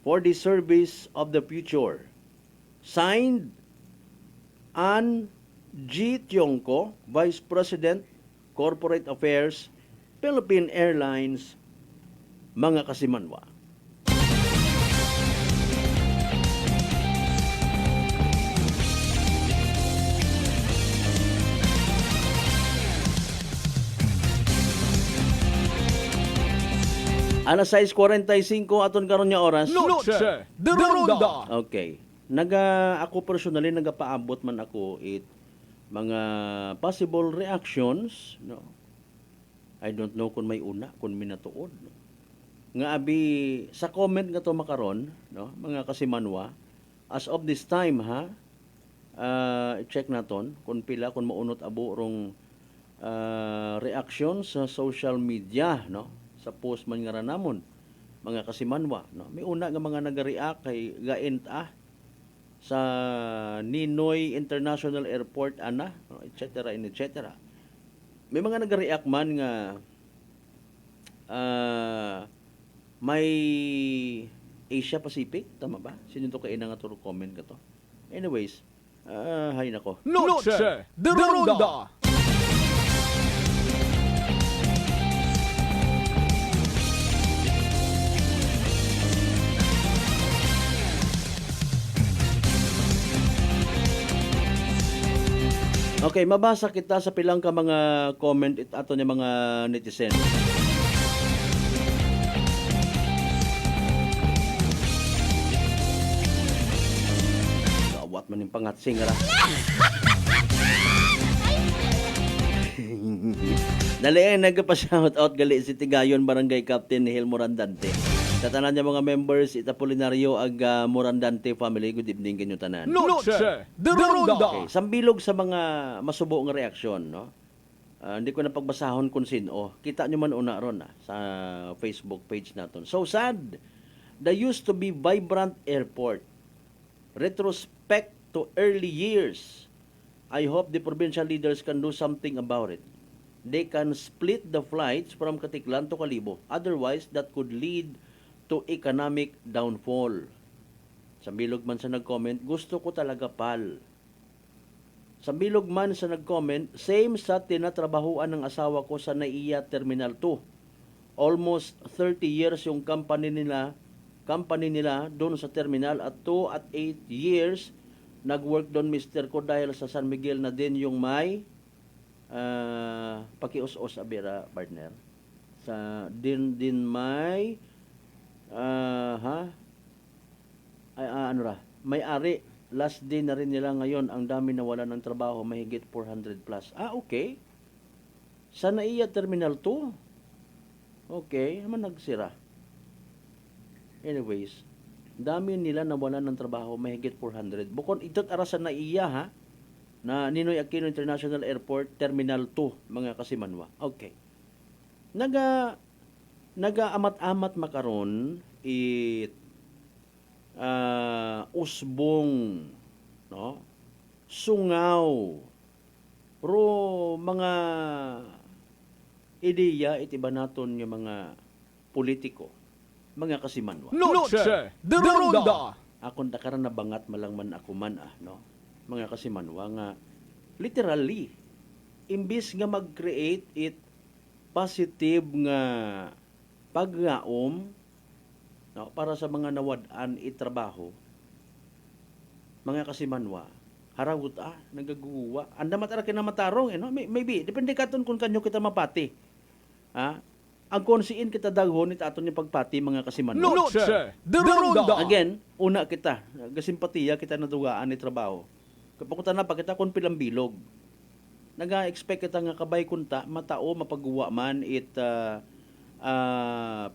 for the service of the future. Signed, Ann G. Tiongco, Vice President, Corporate Affairs, Philippine Airlines, mga kasimanwa. Alas 6:45 aton karon nga oras. Noche de Ronda. Okay. Ako personally nagapaabot man ako mga possible reactions, no. I don't know kung may una, kung minatuod. No? Nga abi sa comment nga to makaron, no, mga kasimanwa, as of this time ha, check naton kung pila kung maunot abo rong reactions sa social media, no. Sa post man nga ranamon mga kasimanwa, no. May una nga mga nagareact kay gaenta sa Ninoy International Airport ana, no, etc. etc. May mga nagareact man nga may Asia Pacific, tama ba? Sino to kay nga turo comment ka to? Anyways, hay nako. Noche de Ronda. Okay, mabasa kita sa pilang ka mga comment ato ni mga netizen. Gawat man yung pangatsing ra. Dali ay nagpa-shoutout gali si Tigayon Barangay Captain Nihil Morandante. Sa tanan niya mga members, Itapolinario ag Morandante family. Good evening kanyo tanan. Noche de Ronda. Okay, sambilog sa mga masubo nga reaksyon, no? Hindi ko na pagbasahon kung sino. Kita nyo man una ron sa Facebook page naton. So sad. The used to be vibrant airport. Retrospect to early years. I hope the provincial leaders can do something about it. They can split the flights from Katiklan to Kalibo. Otherwise, that could lead to economic downfall. Sa bilog man sa nag-comment, gusto ko talaga pal. Sa bilog man sa nag-comment, same sa tinatrabahuan ng asawa ko sa NAIA Terminal 2. Almost 30 years yung company nila doon sa terminal at 2 at 8 years nag-work doon mister ko dahil sa San Miguel na din yung may pakius-os abira partner. Sa din may may-ari. Last day na rin nila ngayon. Ang dami na wala ng trabaho. Mahigit 400 plus. Okay. Sa NAIA Terminal 2. Okay. Naman nagsira. Anyways. Dami nila na wala ng trabaho. Mahigit 400. Bukod ito't ara sa NAIA ha. Na Ninoy Aquino International Airport Terminal 2. Mga kasimanwa. Okay. Naga-amat-amat makaron usbong, no? Sungaw. Pero mga ideya itiba naton yung mga politiko, mga kasimanwa. Noche de Ronda. Akon dakaran na bangat malangman ako man no? Mga kasimanwa nga literally imbis nga mag-create it positive nga paggaom no, para sa mga nawad-an itrabaho, mga kasimanwa, harawot nagaguwa. Anda matara kinamatarong, no? Maybe, depende katon kung kanyo kita mapati. Ang konsiin kita daghon ita aton yung pagpati, mga kasimanwa. Noche de Ronda. Again, una kita, gasimpatiya kita nadugaan ni trabaho. Kapakutan na pa kita kung pilang bilog. Naga-expect kita nga kabay kunta, matao, mapagawa man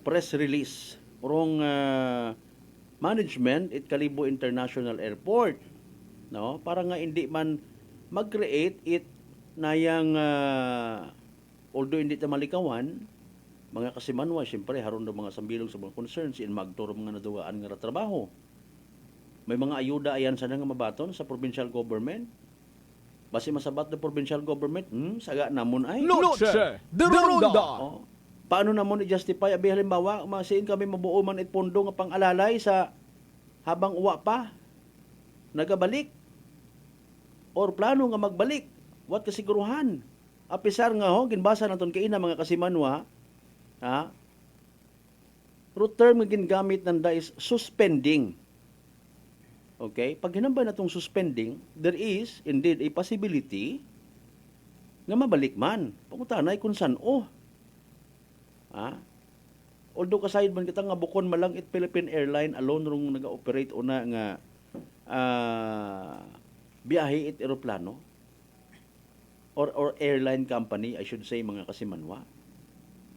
press release urong management it Kalibo International Airport, no, para nga hindi man mag-create it nayang although hindi ta malikawan, mga kasimanwa syempre haron do mga sambilog sa mga concerns in magturo mga nadugaan nga trabaho. May mga ayuda ayan sana nga mabaton sa provincial government. Basi masabat ng provincial government, saga namon ay. Noche de Ronda. Paano namon i-justify? Abi halimbawa, masiin kami mabuo man it pondo nga pang-alalay sa habang uwa pa, nagabalik, or plano nga magbalik. What kasiguruhan? Apisar nga ginbasa naton kaina mga kasimanwa, root term nga gingamit nanda is suspending. Okay? Pag hinambay na itong suspending, there is indeed a possibility nga mabalik man. Pangutanay kung saan although kasayad man kita nga bukon malang it Philippine Airline alone rong naga-operate una nga biyahe it eroplano or airline company, I should say, mga kasimanwa.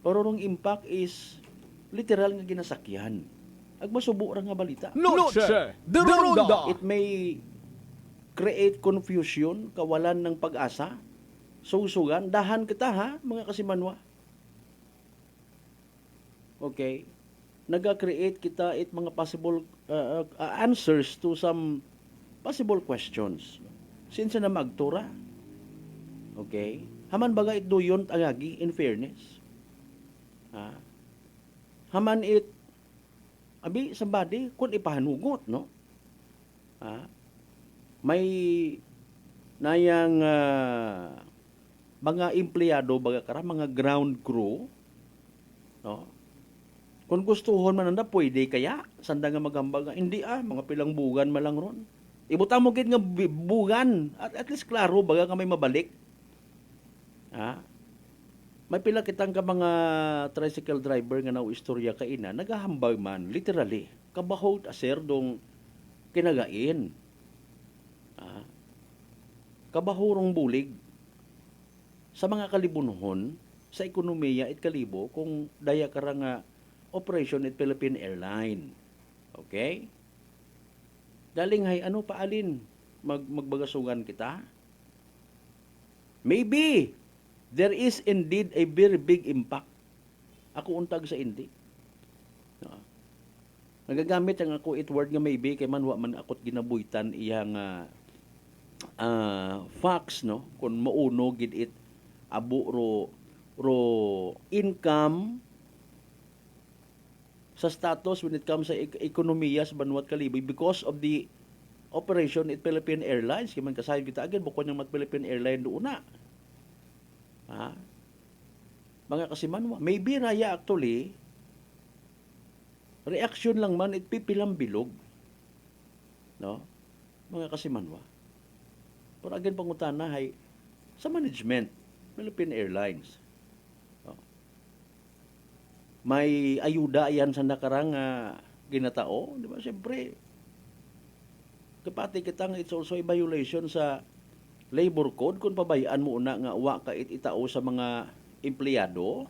Pero rong impact is literal nga ginasakyan. Agmasubo ra nga balita. Noche de Ronda. It may create confusion, kawalan ng pag-asa, susugan, dahan kita mga kasimanwa. Okay? Naga-create kita it mga possible answers to some possible questions. Since na magtura. Okay? Haman baga it doyon tagagi in fairness. Haman it abi somebody kun ipahanugot, no? May nayang mga empleyado baga kara mga ground crew, no? Kung gustuhon man nanda, pwede kaya. Sanda nga magambag. Hindi mga pilang bugan malang ron. Ibuta mo gid nga bugan. At least klaro, baga nga may mabalik. May pila kitang ka mga tricycle driver nga istorya kaina, nagahambag man, literally. Kabahot aser dong kinagain. Kabahurong bulig. Sa mga kalibunuhon, sa ekonomiya it kalibo kung daya ka ra nga operation at Philippine Airline. Okay? Daling hay ano paalin magbagasugan kita? Maybe there is indeed a very big impact. Ako untag sa hindi. No. Nagagamit ang ako it word nga maybe kay man wa man akot ginabuhitan iyang facts no kung mauno gid it abo ro income sa status when it comes sa ekonomiya sa Banwat Kaliboy because of the operation at Philippine Airlines. Kaya man kasahin kita agad, bukod ng Philippine Airlines doon na. Ha? Mga kasimanwa. Maybe raya actually, reaction lang man, it pipilang bilog. No? Mga kasimanwa. Pero agad pangutana ay sa management, Philippine Airlines. May ayuda yan sa nakarang ginatao, di ba? Siyempre, kapati kita nga it's also a violation sa labor code kung pabayaan mo una nga wa ka itao sa mga empleyado.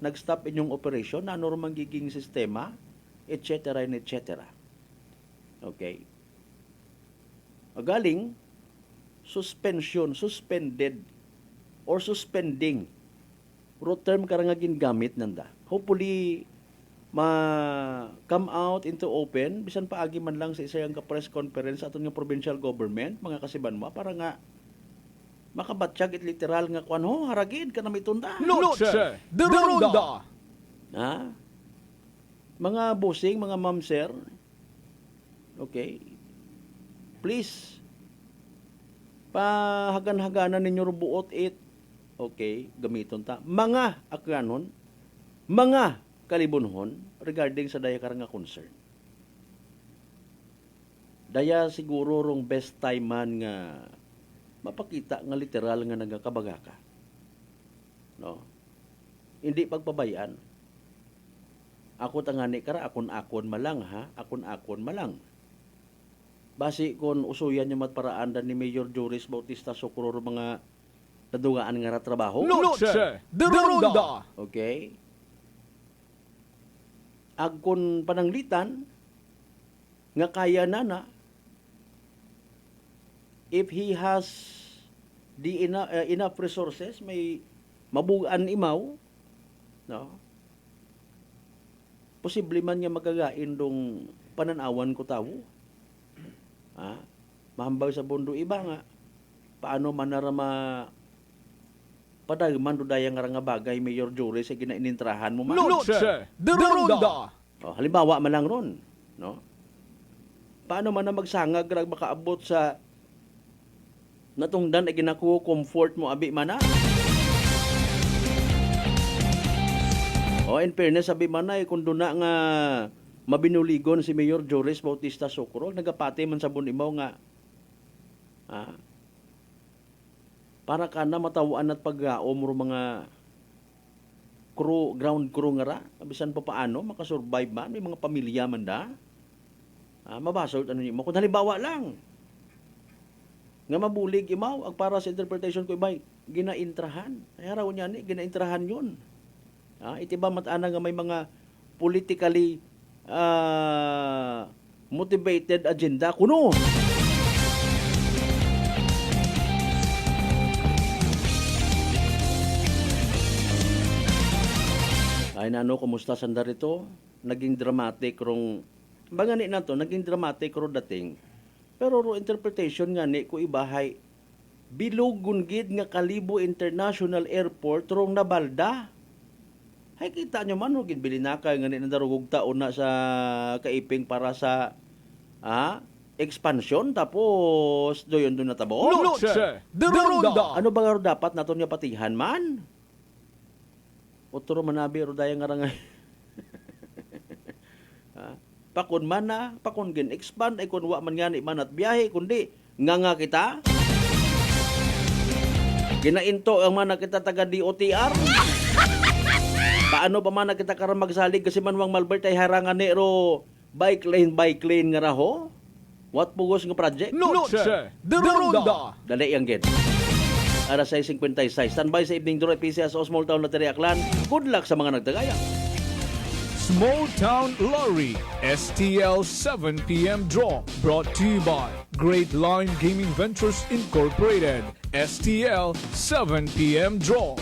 Nag-stop inyong operation, na ano mang giging sistema, etc. and etc. Okay? Galing, suspension, suspended, or suspending road term karangagin gamit nanda. Hopefully, ma-come out into open, bisan paagi man lang sa isang press conference aton nga provincial government, mga kasibanwa, para nga makabatsyag it literal nga kwan ho, haragid ka na may tunda. Noche de Ronda! Mga bossing, mga ma'am sir, okay, please, pahagan-haganan ninyo rubuot it. Okay, gamiton ta. Mga akranon, mga kalibunhon regarding sa daya karang nga concern. Daya siguro rong best time man nga mapakita nga literal nga nagakabagaka. No? Hindi pagpabayaan. Ako tangani kara akon-akon malang ha, akon-akon malang. Basi kon usuyan niya matparaan ni Mayor Joris Bautista Socorro mga nadugaan nga trabaho. Noche de Ronda! Okay. Agkon pananglitan nga kaya na if he has the enough resources, may mabugaan imaw, no? Posible man nga magagain dong pananawan ko tawo. Mahambaw sa bondo iba nga paano manarama padagman do dayang nga bagay Mayor Jory sa ginainintrahan mo man. Noche de Ronda! Halimbawa man lang ron, no? Paano man na magsangag rag makaabot sa natungdan ay ginakuha comfort mo abi man na? In fairness abi man na kung doon na nga mabinuligon si Mayor Joris Bautista Socorro, nagapati man sa bunimaw nga para ka na matawaan at pag-aom mga crew, ground crew nga ra, abisan pa paano, makasurvive man, may mga pamilya man da. Mabasol, ano nyo, kung halimbawa lang, nga mabulig imaw, ag para sa interpretation ko ibay, ginaintrahan. Ay haraw niya ni, ginaintrahan yun. Itiba matana nga may mga politically motivated agenda, kuno. Ay nano, kumusta sandar ito? Naging dramatic rong, baga ni na to, naging dramatic ro dating. Pero ro interpretation nga ni ko ibahay, bilog gungid nga Kalibo International Airport rong nabalda. Hay kita nyo man, hugin bilinakay nga ni nadarugog taon na sa kaiping para sa expansion, tapos doon doon natabo. Noche de Ronda! Ano ba nga dapat naton nga patihan man? Otro manabi ro dayang ngarangay. Pakon man na, pakon gin expand ay kun wa man ngani man at biyahe kundi nga kita. Ginainto ang man kita taga DOTR. Paano pa man kita karon magsalig kasi manwang Malbert ay harangan ni ro bike lane nga raho? What pugos nga project? Noche de Ronda! Dali yang gid. Alas 6:56. Standby sa evening draw PCS o Small Town Lottery Aklan. Good luck sa mga nagdagaya. Small Town Lottery, STL 7 p.m. draw, brought to you by Great Line Gaming Ventures Incorporated, STL 7 p.m. draw.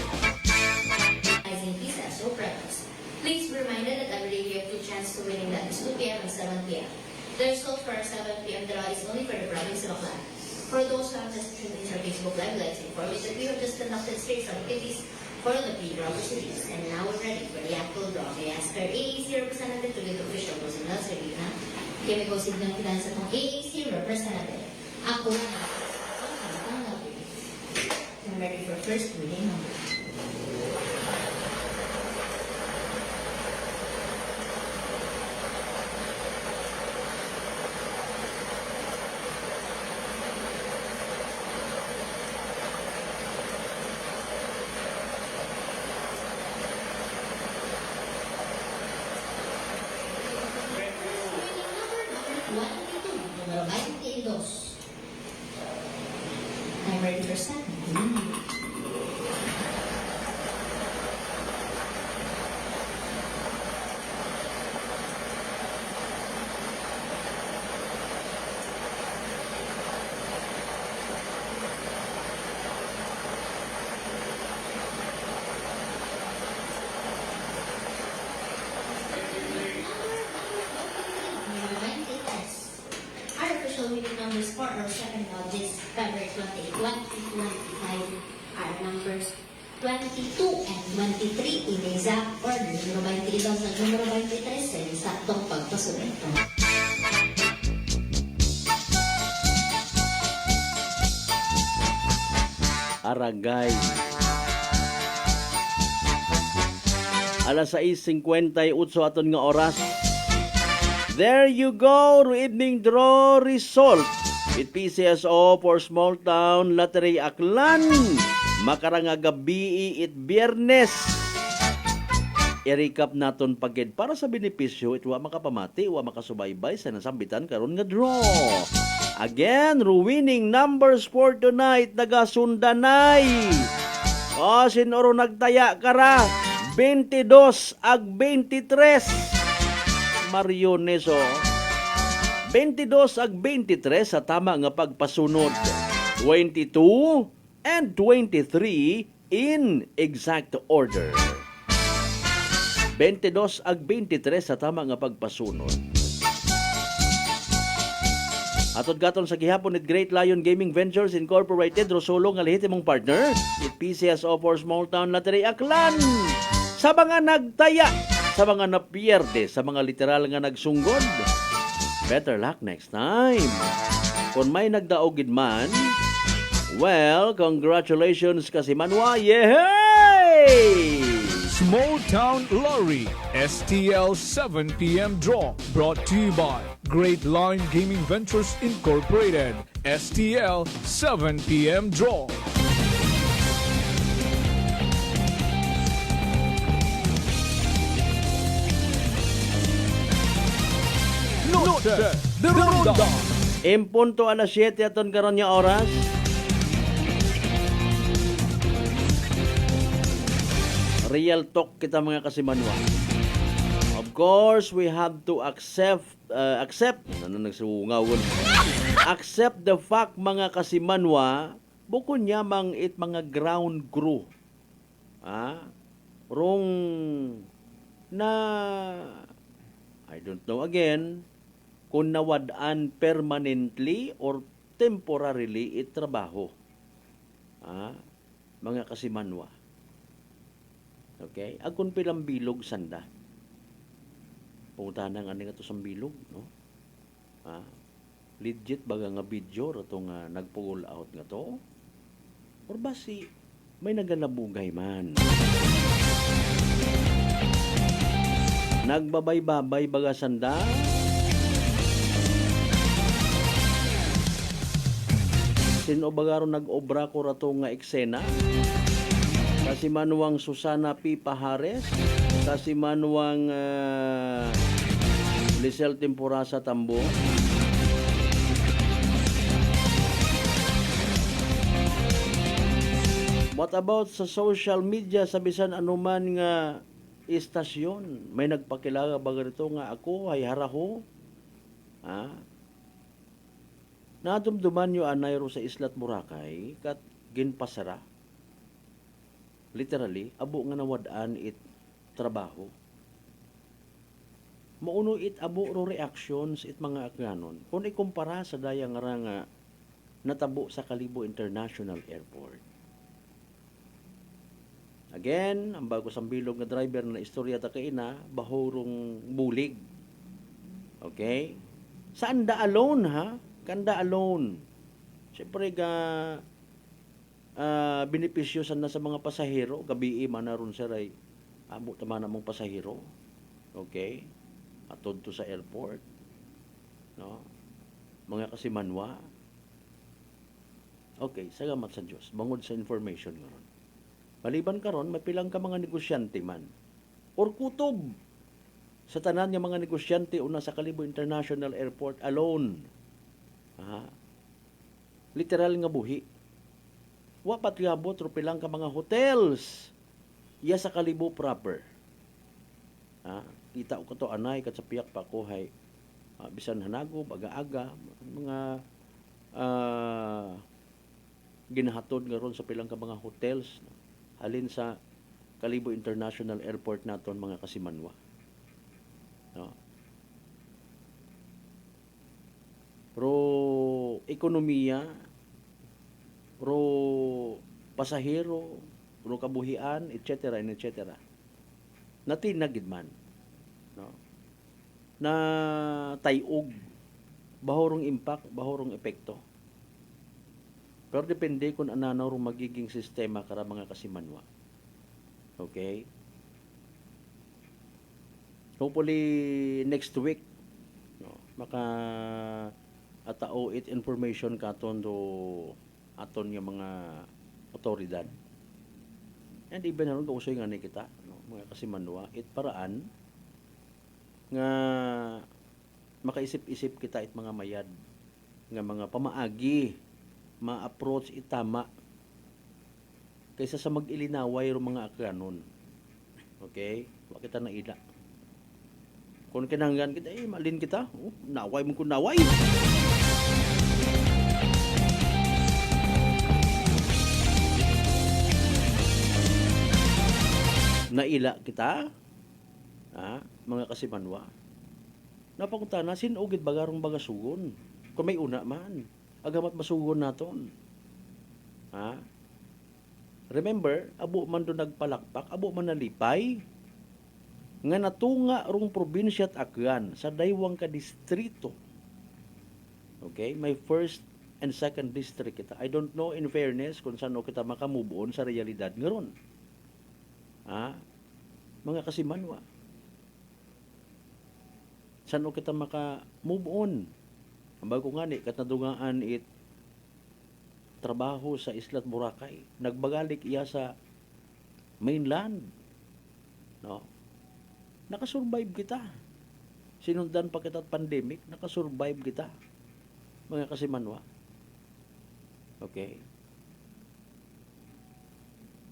Please be reminded that every day you have 2 chances to winning, that is 2 p.m. and 7 p.m. The result for our 7 p.m. draw is only for the province of Aklan. For those who have just tuned into our Facebook Live, let's inform you that we have just conducted space activities for the pre-draw proceedings. And now we're ready for the actual draw. We ask our AAC representative to give the official signal sa Rina. Kaya may signal kita sa itong AAC representative. Ako na. I'm ready for first reading number. I'm ready for second. Our official meeting numbers for our second of this February 28, 2025 are numbers 22 and 23 in exact order. Numero 22 at numero 23 sa eksaktong pagpasunod. Aragay. Alas 6:58 aton nga oras. There you go, evening draw result. With PCSO for Small Town Lottery Aklan. Makaranga gabi it Biyernes. I-recap naton pagid para sa benepisyo itwa makapamati, wa makasubaybay sa nasambitan karon nga draw. Again, winning numbers for tonight nagasundanay. O sinuro nagtaya kara 22 ag 23. Mariones 22 ag 23 sa tama nga pagpasunod. 22 and 23 in exact order. 22 ag 23 sa tama nga pagpasunod. Atod gaton sa gihapon ni Great Lion Gaming Ventures Incorporated, Rosolo nga lehitimong partner, it PCSO for Small Town Lottery Aklan. Sa mga nagtaya, sa mga napierde, sa mga literal nga nagsunggod, better luck next time. Kung may nagdaogid man, well, congratulations kasi manwa. Yehey! Small Town Lottery, STL 7 p.m. draw, brought to you by Great Line Gaming Ventures Incorporated, STL 7 p.m. draw. Noche de Ronda. Impunto alas 7 aton karon nga oras. Real talk kita mga kasimanwa. Of course, we have to accept accept the fact mga kasimanwa, bukod niya mang it mga ground crew. Rong na I don't know again kung nawadaan permanently or temporarily itrabaho. Mga kasimanwa. Okay? Agkon pilang bilog sanda. Punta na nga nga to sa bilog, no? Legit baga nga video rato nga nagpull out nga to? Or basi may nagalabugay man? Nagbabay-babay baga sanda? Sino baga ron nag-obra ko rato nga eksena? Kasi manuang Susana P. Pajares, kasi manuang Lisel Temporasa Tambo, What about sa social media sa bisan anuman nga istasyon? May nagpakilala ba ganito nga ako ay haraho? Ha? Nadumduman nyo anay ro sa Islat Boracay kat ginpasara. Literally, abo nga nawadaan it trabaho. Mauno it abo ro reactions it mga akyanon. Kung ikumpara sa dayang nga natabo sa Kalibo International Airport. Again, ang bago sambilog nga driver na istorya ta kaina, bahurong bulig. Okay? Saan da alone, ha? Kanda alone. Siyempre, benepisyo sana sa mga pasahero. Gabi manaron sa ray. Amo tama na mong pasahero. Okay? Atod to sa airport. No? Mga kasimanwa. Okay, salamat sa Diyos. Bangod sa information ngayon. Maliban karon mapilang ka mga negosyante man or kutob sa tanan nga mga negosyante una sa Kalibo International Airport alone. Literal nga buhi. Wa patyabot ro pilang ka mga hotels iya sa Kalibo proper. Kita ko to anay kat sa piyak pa ko hay bisan hanago aga-aga mga ginahatod nga ron sa pilang ka mga hotels halin sa Kalibo International Airport naton mga kasimanwa. No? Ro ekonomiya, ro pasahero, ro kabuhian, etc. etc. Natinagid man. No? Na tayog, bahorong impact, bahorong epekto. Pero depende kung anano rin magiging sistema kara mga kasimanwa. Okay? Hopefully, next week, no, maka atao it information katon do aton yung mga otoridad. And even naron kausoy nga ni kita, no, mga kasimanwa, it paraan nga makaisip-isip kita it mga mayad nga mga pamaagi ma-approach itama kaysa sa mag-ilinaway ro mga akranon. Okay? Wa kita na ila. Kung kinahanglan kita, malin kita. Naway mo kung naway. Naila kita, mga kasimanwa. Napakunta na, sinugid bagarong bagasugon. Kung may una man. Agamat masugon naton. Remember, abo man do nagpalakpak, abo man nalipay, nga natunga rong probinsya at Aklan sa daywang ka distrito. Okay? May first and second district kita. I don't know in fairness kung saan kita makamove on sa realidad ngayon. Mga kasimanwa. Saan kita makamove on? Ang bago nga ni, katnadungaan it trabaho sa Islat Boracay. Nagbagalik iya sa mainland. No? Nakasurvive kita. Sinundan pa kita pandemic, nakasurvive kita. Mga kasimanwa. Okay.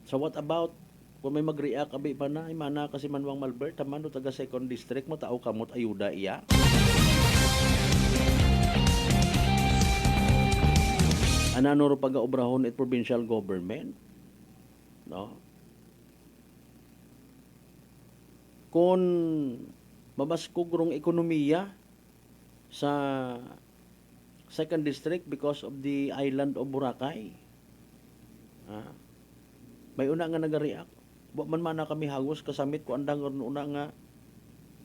So what about kung may mag-react abi pa na, mana kasimanwang Malbert, tamano taga second district mo, tao kamot ayuda iya. Anano ro pag-obrahon at provincial government, no? Kung mabaskog rong ekonomiya sa second district because of the island of Boracay, may una nga nag-react. Man mana kami hagos kasamit ko andang una nga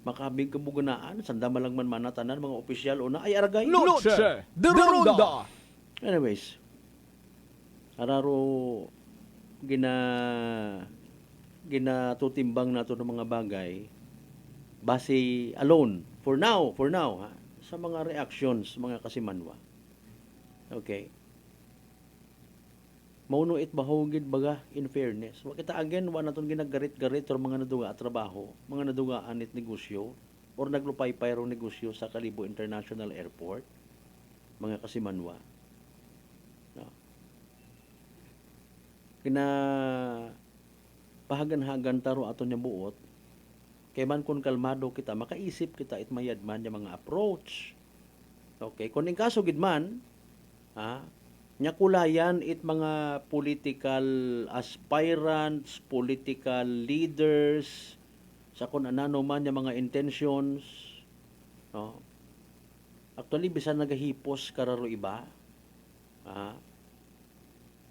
makabig kabuganaan, sanda malang man mana tanan mga opisyal una ay aragay. Noche de Ronda. Anyways, araro ginatutimbang nato ng mga bagay base alone for now sa mga reactions mga kasimanwa. Okay, mauno it bahogid baga in fairness. Wa kita again wa naton ginagarit-garit or mga naduga at trabaho, mga nadugaan it negosyo or naglupay-pay ro negosyo sa Kalibo International Airport mga kasimanwa. kina pahagan-hagan taro aton nya buot, kay man kung kalmado kita, makaisip kita it mayad man yung mga approach. Okay, kung in kaso gid man, nya kulayan it mga political aspirants, political leaders, sa kung anano man yung mga intentions, no? Actually, bisan nagahipos kararo iba,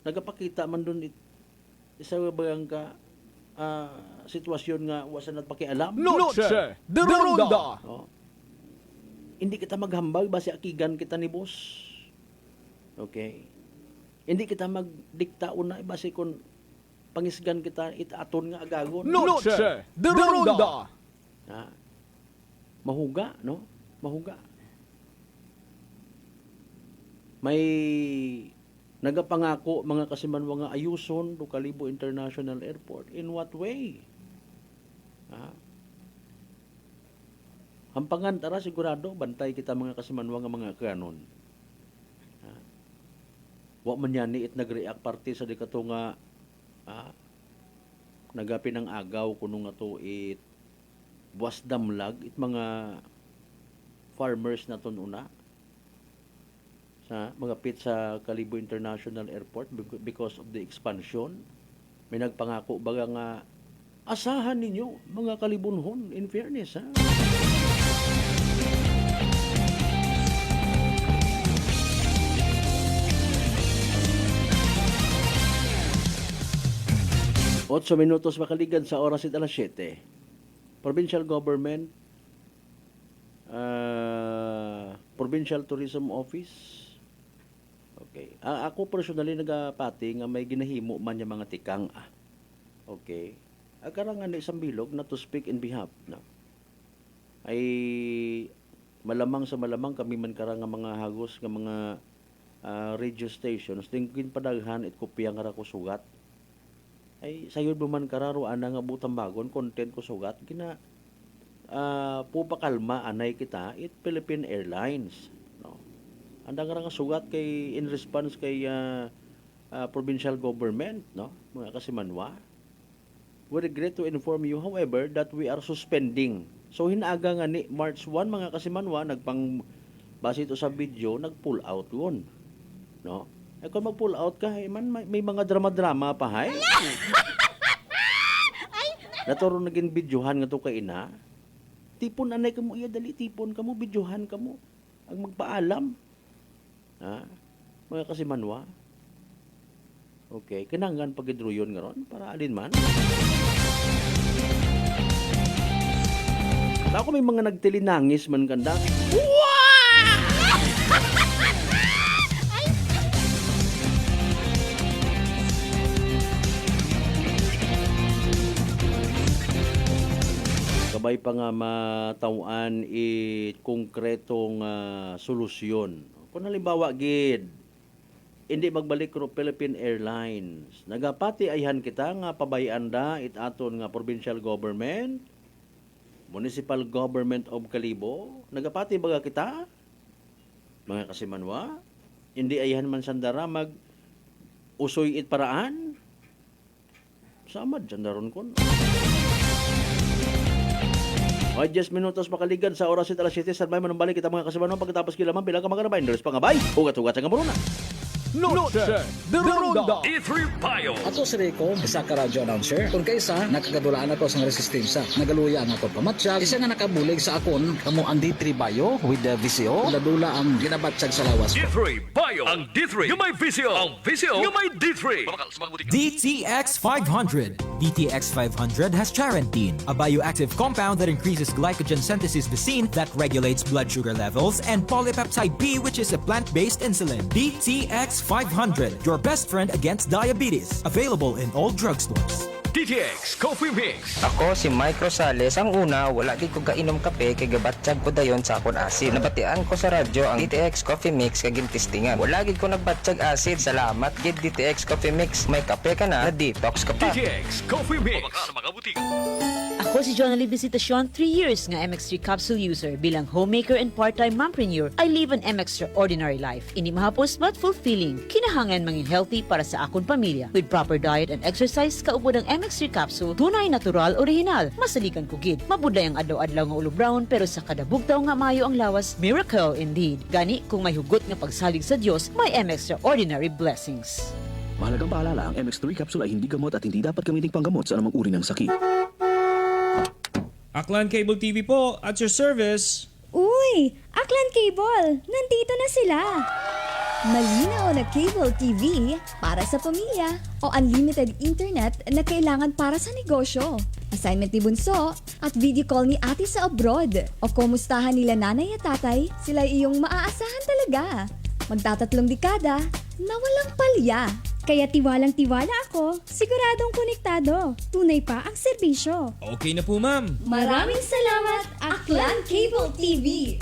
nagapakita man dun isa bagang ka sitwasyon nga wasan at pakialam. Noche de Ronda. Hindi kita maghambag base akigan kita ni boss. Okay. Hindi kita magdikta una base kung pangisgan kita itaton nga agagon. Noche de Ronda. Mahuga, no? Mahuga. May nagapangako mga kasimanwa nga ayuson do Kalibo International Airport. In what way? Hampangan tara sigurado bantay kita mga kasimanwa nga mga kanon. Wa man yan it nag-react party sa dikato nga nagapin ang agaw kuno nga to it buwas damlag it mga farmers na ton una sa mga pit sa Kalibo International Airport because of the expansion. May nagpangako baga nga asahan ninyo mga Kalibunhon in fairness ha. Otso minutos makaligan sa oras at alas 7. Provincial Government, Provincial Tourism Office. Okay. Ako personally nagapati nga may ginahimo man yung mga tikang. Okay. Karangan na isang bilog na to speak in behalf. No? Ay malamang sa malamang kami man karang nga mga hagos nga mga radio stations. Tingin padaghan it kopya nga ra ko sugat. Ay sayod man kararo ana nga butang bagon content ko sugat gina pupakalma anay kita it Philippine Airlines no anda nga sugat kay in response kay provincial government no mga kasimanwa. We regret to inform you however that we are suspending. So hinaaga nga ni March 1 mga kasimanwa nagpang base ito sa video nag-pull out yun no. Eh kung mag-pull out ka, man, may mga drama-drama pa, hay? Naturo naging videohan nga to kay ina. Tipon anay ka mo, iya dali, tipon ka mo, videohan ka mo. Ang magpaalam. Mga kasimanwa. Okay, kinanggan pagidruyon nga ron, para alin man. Ako may mga nagtilinangis man kanda. Kabay pa nga matawaan konkretong solusyon. Kung halimbawa, gid, hindi magbalik ro Philippine Airlines. Nagapati ayhan kita nga pabayaan da itaton nga provincial government, municipal government of Kalibo. Nagapati baga kita, mga kasimanwa, hindi ayhan man sandara mag usoy it paraan. Samad sandaron kon. Ay, 10 minutos makaligan sa oras at alas 7 sa may manumbalik kita mga kasimanong pagkatapos kilaman bilang ka mga reminders pangabay, ugat-ugat sa kamuruna. Noche de Ronda. E3 Payo. Ato si Rico, isa ka radio announcer. Kung kaysa, nakagadulaan ako sa resistensya. Nagaluya ang ako pamatsyag. Isa nga nakabulig sa akon, kamo ang D3 Bayo with the VCO. Ladula ang ginabatsyag sa lawas. D3 Payo. Ang D3 yung may VCO. Ang VCO yung may D3. DTX 500. DTX 500 has charantine, a bioactive compound that increases glycogen synthesis vacine that regulates blood sugar levels, and polypeptide B, which is a plant-based insulin. DTX 500, your best friend against diabetes. Available in all drugstores. DTX Coffee Mix. Ako si Mike Rosales. Ang una, wala gid ko kainom kape kay gabatsyag ko dayon sa akon acid. Nabatian ko sa radyo ang DTX Coffee Mix kay gintistingan. Wala gid ko nagbatsyag acid. Salamat gid DTX Coffee Mix. May kape ka na detox ka pa. DTX Coffee Mix. Ako Ako si Jonalie Visitacion, 3 years nga MX3 capsule user. Bilang homemaker and part-time mompreneur, I live an extraordinary life. Hindi mahapos but fulfilling. Kinahangan mangin healthy para sa akong pamilya. With proper diet and exercise, kaupod ang MX3 capsule, tunay, natural, original. Masalikan ko gid. Mabuday ang adlaw-adlaw nga ulo brown, pero sa kada bugtaw nga mayo ang lawas, miracle indeed. Gani, kung may hugot nga pagsalig sa Dios, may extraordinary blessings. Mahalagang paalala, ang MX3 capsule ay hindi gamot at hindi dapat gamiting panggamot sa anumang uri ng sakit. Aklan Cable TV po, at your service. Uy! Aklan Cable! Nandito na sila! Malinaw na cable TV para sa pamilya o unlimited internet na kailangan para sa negosyo. Assignment ni Bunso at video call ni ate sa abroad. O kumustahan nila nanay at tatay, sila iyong maaasahan talaga. Magtatatlong dekada na walang palya. Kaya tiwalang-tiwala ako, siguradong konektado. Tunay pa ang serbisyo. Okay na po, ma'am. Maraming salamat, Aklan Cable TV!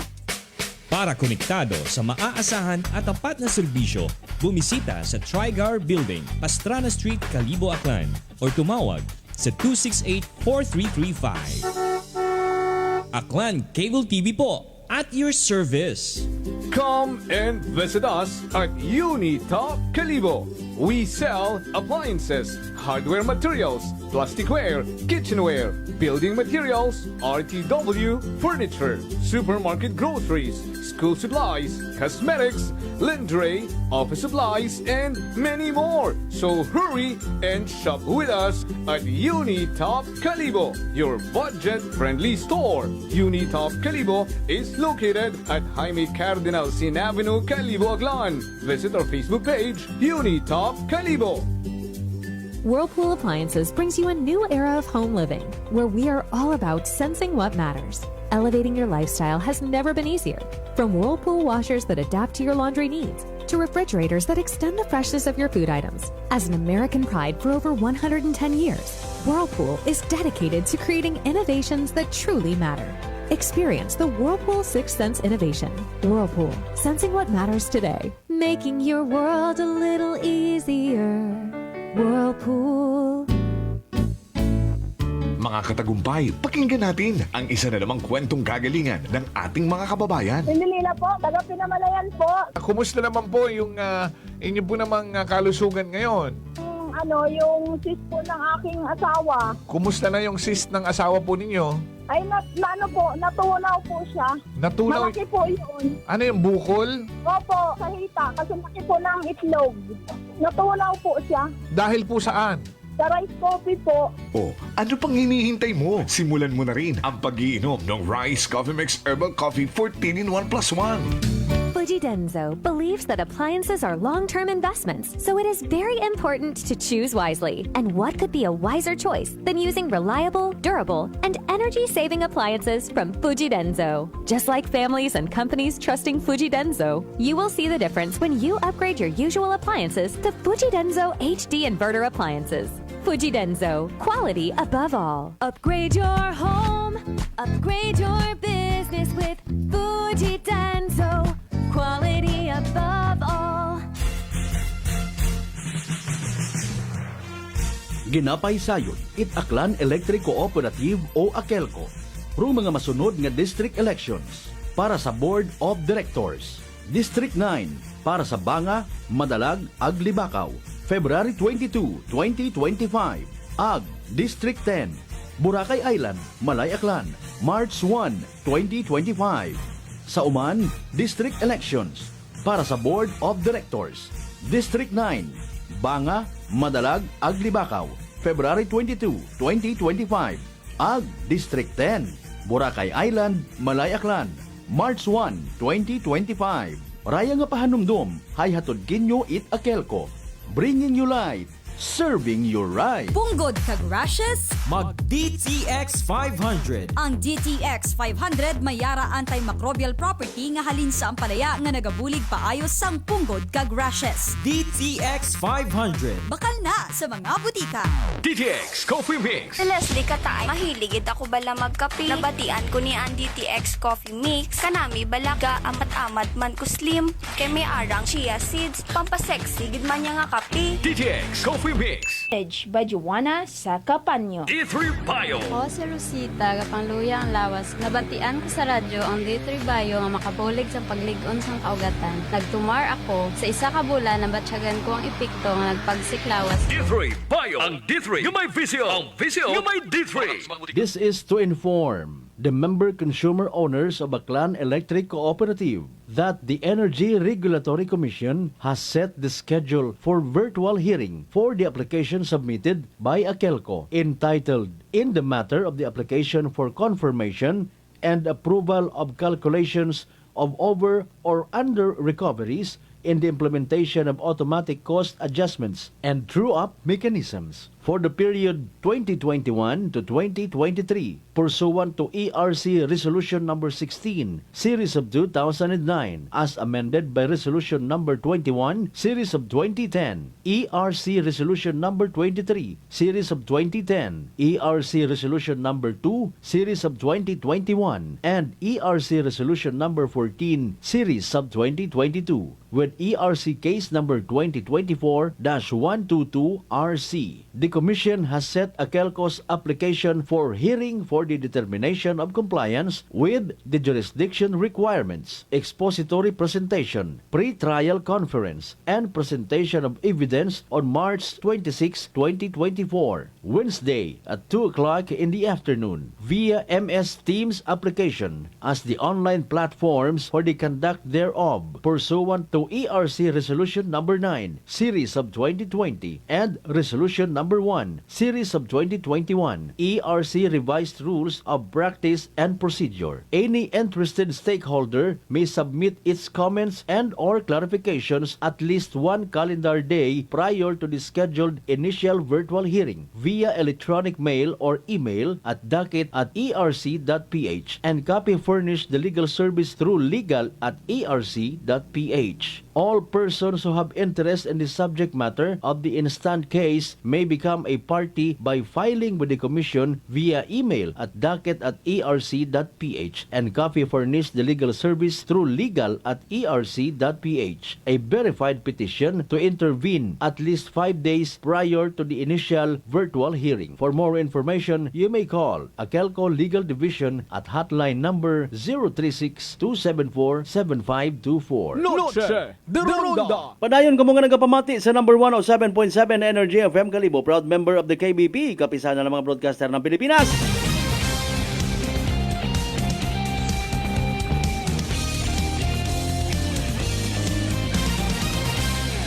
Para konektado sa maaasahan at tapat na serbisyo, bumisita sa Trigar Building, Pastrana Street, Calibo, Aklan or tumawag sa 268-4335. Aklan Cable TV po, at your service. Come and visit us at Unitop Calibo. We sell appliances, hardware materials, plasticware, kitchenware, building materials, RTW, furniture, supermarket groceries, school supplies, cosmetics, lingerie, office supplies, and many more. So hurry and shop with us at Unitop Calibo, your budget-friendly store. Unitop Calibo is located at Jaime Cardinal Sin Avenue, Calibo, Aklan. Visit our Facebook page, Unitop Calibo. Whirlpool Appliances brings you a new era of home living, where we are all about sensing what matters. Elevating your lifestyle has never been easier. From Whirlpool washers that adapt to your laundry needs, to refrigerators that extend the freshness of your food items. As an American pride for over 110 years, Whirlpool is dedicated to creating innovations that truly matter. Experience the Whirlpool Sixth Sense innovation. Whirlpool, sensing what matters today. Making your world a little easier. Whirlpool. Mga katagumpay, pakinggan natin ang isa na namang kwentong kagalingan ng ating mga kababayan. Pindilila po, taga Pinamalayan po. Kumusta naman po yung inyo po namang kalusugan ngayon? Yung cyst po ng aking asawa. Kumusta na yung cyst ng asawa po ninyo? Ay, natunaw po siya. Natunaw? Malaki po yun. Ano yung bukol? Opo, sa hita, kasi laki po ng itlog. Natunaw po siya. Dahil po saan? Sa rice coffee po. Oh, ano pang hinihintay mo? Simulan mo na rin ang pag-iinom ng Rice Coffee Mix Herbal Coffee 14 in 1 plus 1. Fuji Denso believes that appliances are long-term investments, so it is very important to choose wisely. And what could be a wiser choice than using reliable, durable, and energy-saving appliances from Fuji Denso? Just like families and companies trusting Fuji Denso, you will see the difference when you upgrade your usual appliances to Fuji Denso HD inverter appliances. Fuji Denso, quality above all. Upgrade your home, upgrade your business with Fuji Denso. Quality above all. Ginapay sayod, Aklan Electric Cooperative o AKELCO. Ru mga masunod nga district elections para sa Board of Directors. District 9 para sa Banga, Madalag, Aglibakaw, February 22, 2025. Ag, District 10, Boracay Island, Malay Aklan, March 1, 2025. Sa Uman, District Elections para sa Board of Directors. District 9, Banga, Madalag, Aglibakaw, February 22, 2025. Ag, District 10, Boracay Island, Malay Aklan, March 1, 2025. Raya nga pahanumdum, hay hatod kinyo it AKELCO. Bringing you light, serving you right. Punggod kag rashes? Mag DTX 500. Ang DTX 500 mayara antimicrobial property nga halin sa ampalaya nga nagabulig paayos sang punggod kag rashes. DTX 500. Bakal na sa mga butika. DTX Coffee Mix. Leslie Katay, mahiligid ako bala magkape. Nabatian ko ni ang DTX Coffee Mix. Kanami balaga amat-amat man ko slim. Kay may arang chia seeds. Pampasexy gid man niya nga kape. DTX Coffee Coffee Mix. Bajuana sa Kapanyo. D3 Bio. Ako si Rosita, kapangluya ang lawas. Nabatian ko sa radyo ang D3 Bio nga makabulig sa pagligon sang kaugatan. Nagtumar ako sa isa ka bulan na batsyagan ko ang epekto nga nagpagsiklawas. D3 Bio. Ang D3 yung may visyo. Ang visyo yung may D3. This is to inform the member consumer owners of Aklan Electric Cooperative that the Energy Regulatory Commission has set the schedule for virtual hearing for the application submitted by Akelco entitled In the Matter of the Application for Confirmation and Approval of Calculations of Over or Under Recoveries in the implementation of automatic cost adjustments and true-up mechanisms for the period 2021 to 2023 pursuant to ERC Resolution Number 16, Series of 2009, as amended by Resolution Number 21, Series of 2010, ERC Resolution Number 23, Series of 2010, ERC Resolution Number 2, Series of 2021, and ERC Resolution Number 14, Series of 2022, with ERC Case Number 2024-122RC. The Commission has set Akelco's application for hearing for the determination of compliance with the jurisdiction requirements, expository presentation, pre-trial conference, and presentation of evidence on March 26, 2024, Wednesday at 2 o'clock in the afternoon via MS Teams application as the online platforms for the conduct thereof pursuant to ERC Resolution Number 9, Series of 2020, and Resolution Number 1, Series of 2021, ERC Revised Rules of Practice and Procedure. Any interested stakeholder may submit its comments and or clarifications at least one calendar day prior to the scheduled initial virtual hearing via electronic mail or email at docket@erc.ph and copy furnish the legal service through legal@erc.ph. All persons who have interest in the subject matter of the instant case may become a party by filing with the Commission via email at docket@erc.ph and copy furnish the legal service through legal@erc.ph. A verified petition to intervene at least 5 days prior to the initial virtual hearing. For more information, you may call Akelco Legal Division at hotline number 036-274-7524. Noche de Ronda. Padayon ko mga nagapamati sa number 107.7 Energy FM Kalibo, proud member of the KBP, kapisanan ng mga broadcaster ng Pilipinas.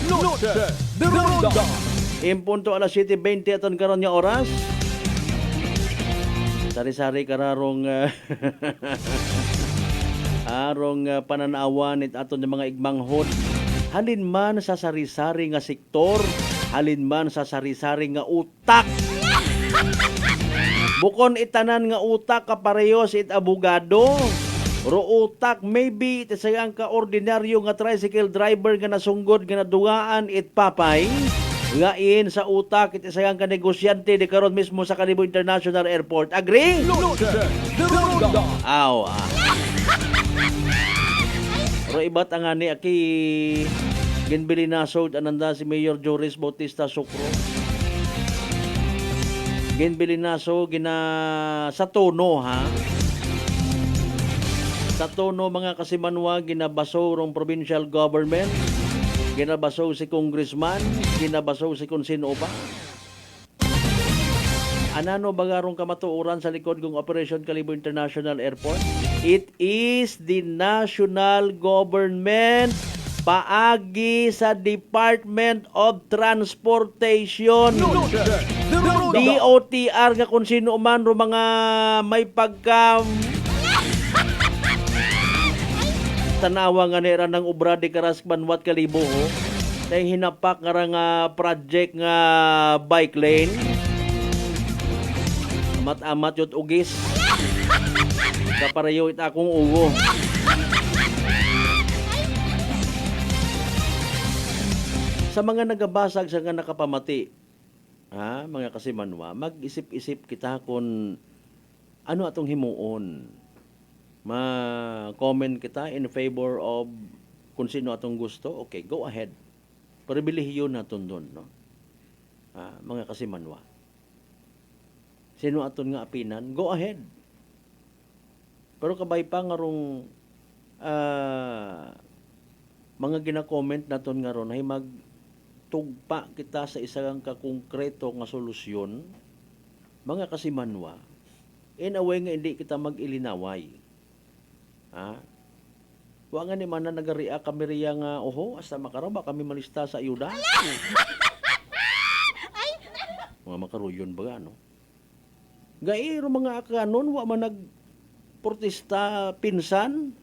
Noche de Ronda. Impunto alas 7:20 aton karon nga oras. Sari-sari kararong arong pananawan it aton ng mga igmanghod. Halin man sa sari-sari nga sektor, halin man sa sari-sari nga utak. Bukon itanan nga utak kaparehos it abogado. Ro utak maybe it sayang ka ordinaryo nga tricycle driver nga nasunggod nga nadugaan it papay. Ngain sa utak it sayang ka negosyante di karon mismo sa Kalibo International Airport. Agree? Aw. Ro ibat ang ani aki ginbili na sod ananda si Mayor Joris Bautista Sucro. Ginbili na so gina sa tono ha. Sa tono mga kasimanwa ginabaso rong provincial government, ginabaso si congressman, ginabaso si kung sino pa. Anano bagarong kamatuoran sa likod ng Operation Kalibo International Airport? It is the national government paagi sa Department of Transportation. DOTR nga kung sino man ro mga may pagka tanawa nga nera ng obra de Karasbanwat Kalibo ho. Tay hinapak nga project nga bike lane. Amat-amat yot ugis. Kaparayo it akong ugo. Sa mga nagabasag sa nga nakapamati, mga kasimanwa, mag-isip-isip kita kung ano atong himuon. Ma-comment kita in favor of kung sino atong gusto. Okay, go ahead. Pero bilihiyon natin doon, no? mga kasimanwa. Sino aton nga apinan? Go ahead. Pero kabay pa nga rong mga gina-comment naton nga ron ay magtugpa kita sa isang kakongkreto nga solusyon, mga kasimanwa, in a way nga hindi kita mag-ilinaway. Wa nga ni man na nagaria kami riya nga, oho, hasta makaraba kami malista sa ayuda. Mga makaruyon ba ano? Gairo mga akanon, wa man nagprotesta pinsan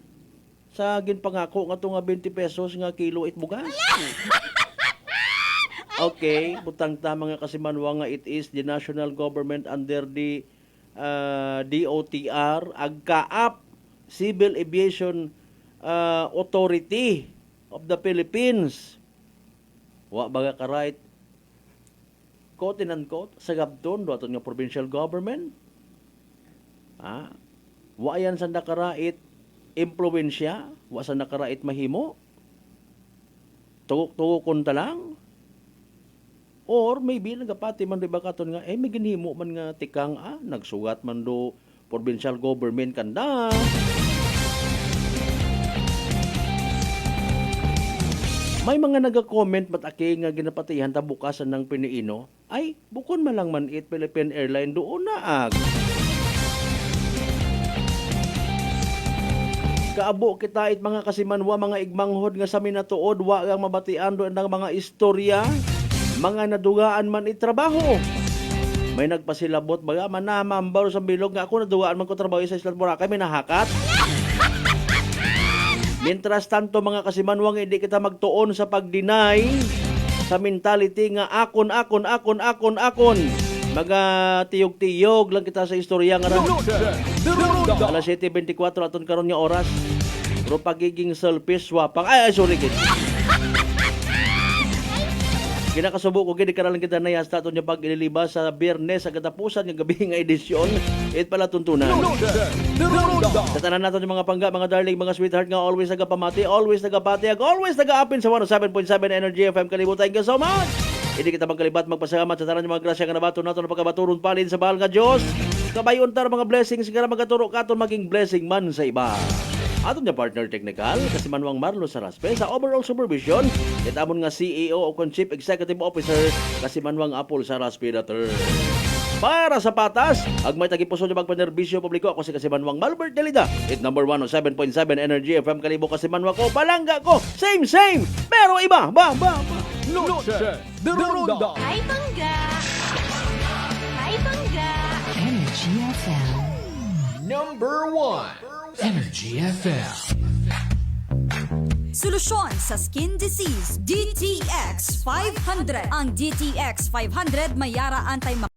sa ginpangako nga nga 20 pesos nga kilo it bugas. Okay, butang ta mga kasimanwa nga it is the national government under the DOTR, agkaap Civil Aviation Authority of the Philippines. Wa baga ka right, quote and unquote, sa gabton, do aton nga provincial government. Wa yan sa nakarait impluensya, wa sa nakarait mahimo. Tugok-tugokon ta lang. Or maybe nagapati man diba katon nga, may ginhimo man nga tikang, nagsugat man do provincial government kanda. May mga naga-comment matake nga ginapatihan ta bukasan ng piniino, ay bukon man lang man it Philippine Airline doon naag. Kaabo kita it mga kasimanwa, mga igmanghod nga sa minatuod, wa ang mabatian doon ng mga istorya, mga nadugaan man itrabaho. May nagpasilabot baga manamambaw sa bilog nga ako nadugaan man ko trabaho sa Isla Boracay, may nahakat. Mientras tanto mga kasimanwang, hindi kita magtuon sa pag-deny sa mentality nga akon. Mga tiyog-tiyog lang kita sa istorya nga ron. Alas 7:24 aton karon nga oras. Pero pagiging selfish wapang. Sorry kid. Kinakasubo ko gid karalang kita na yasta aton nya pag-ililiba sa Biyernes sa katapusan nga gabi nga edisyon. It pala tuntunan. Sa tanan naton yung mga pangga, mga darling, mga sweetheart nga always nagapamati, always nagapatiag, always nag-aapin sa 107.7 Energy FM Kalibo. Thank you so much. Hindi kita magkalibat magpasalamat sa tanan yung mga grasya nga nabato naton na pagkabaturon palin sa bahal nga Dios. Kabayon tar mga blessings nga magaturo katon maging blessing man sa iba. Aton niya partner technical, kasi Manuang Marlo Saraspe sa overall supervision, itamon nga CEO o Chief Executive Officer, kasi Manuang Apol Saraspe III. Para sa patas, agmay tagipuso niya magpanerbisyo publiko, ako si kasi Manuang Malbert Delida, it number 107.7 Energy FM Kalibo, kasi Manuang ko, palangga ko, same, pero iba, Noche de Ronda. Hi, Bangga! Hi, Bangga! Energy FM. Number 1. Energy FM. Solusyon sa skin disease, DTX 500. Ang DTX 500 may yara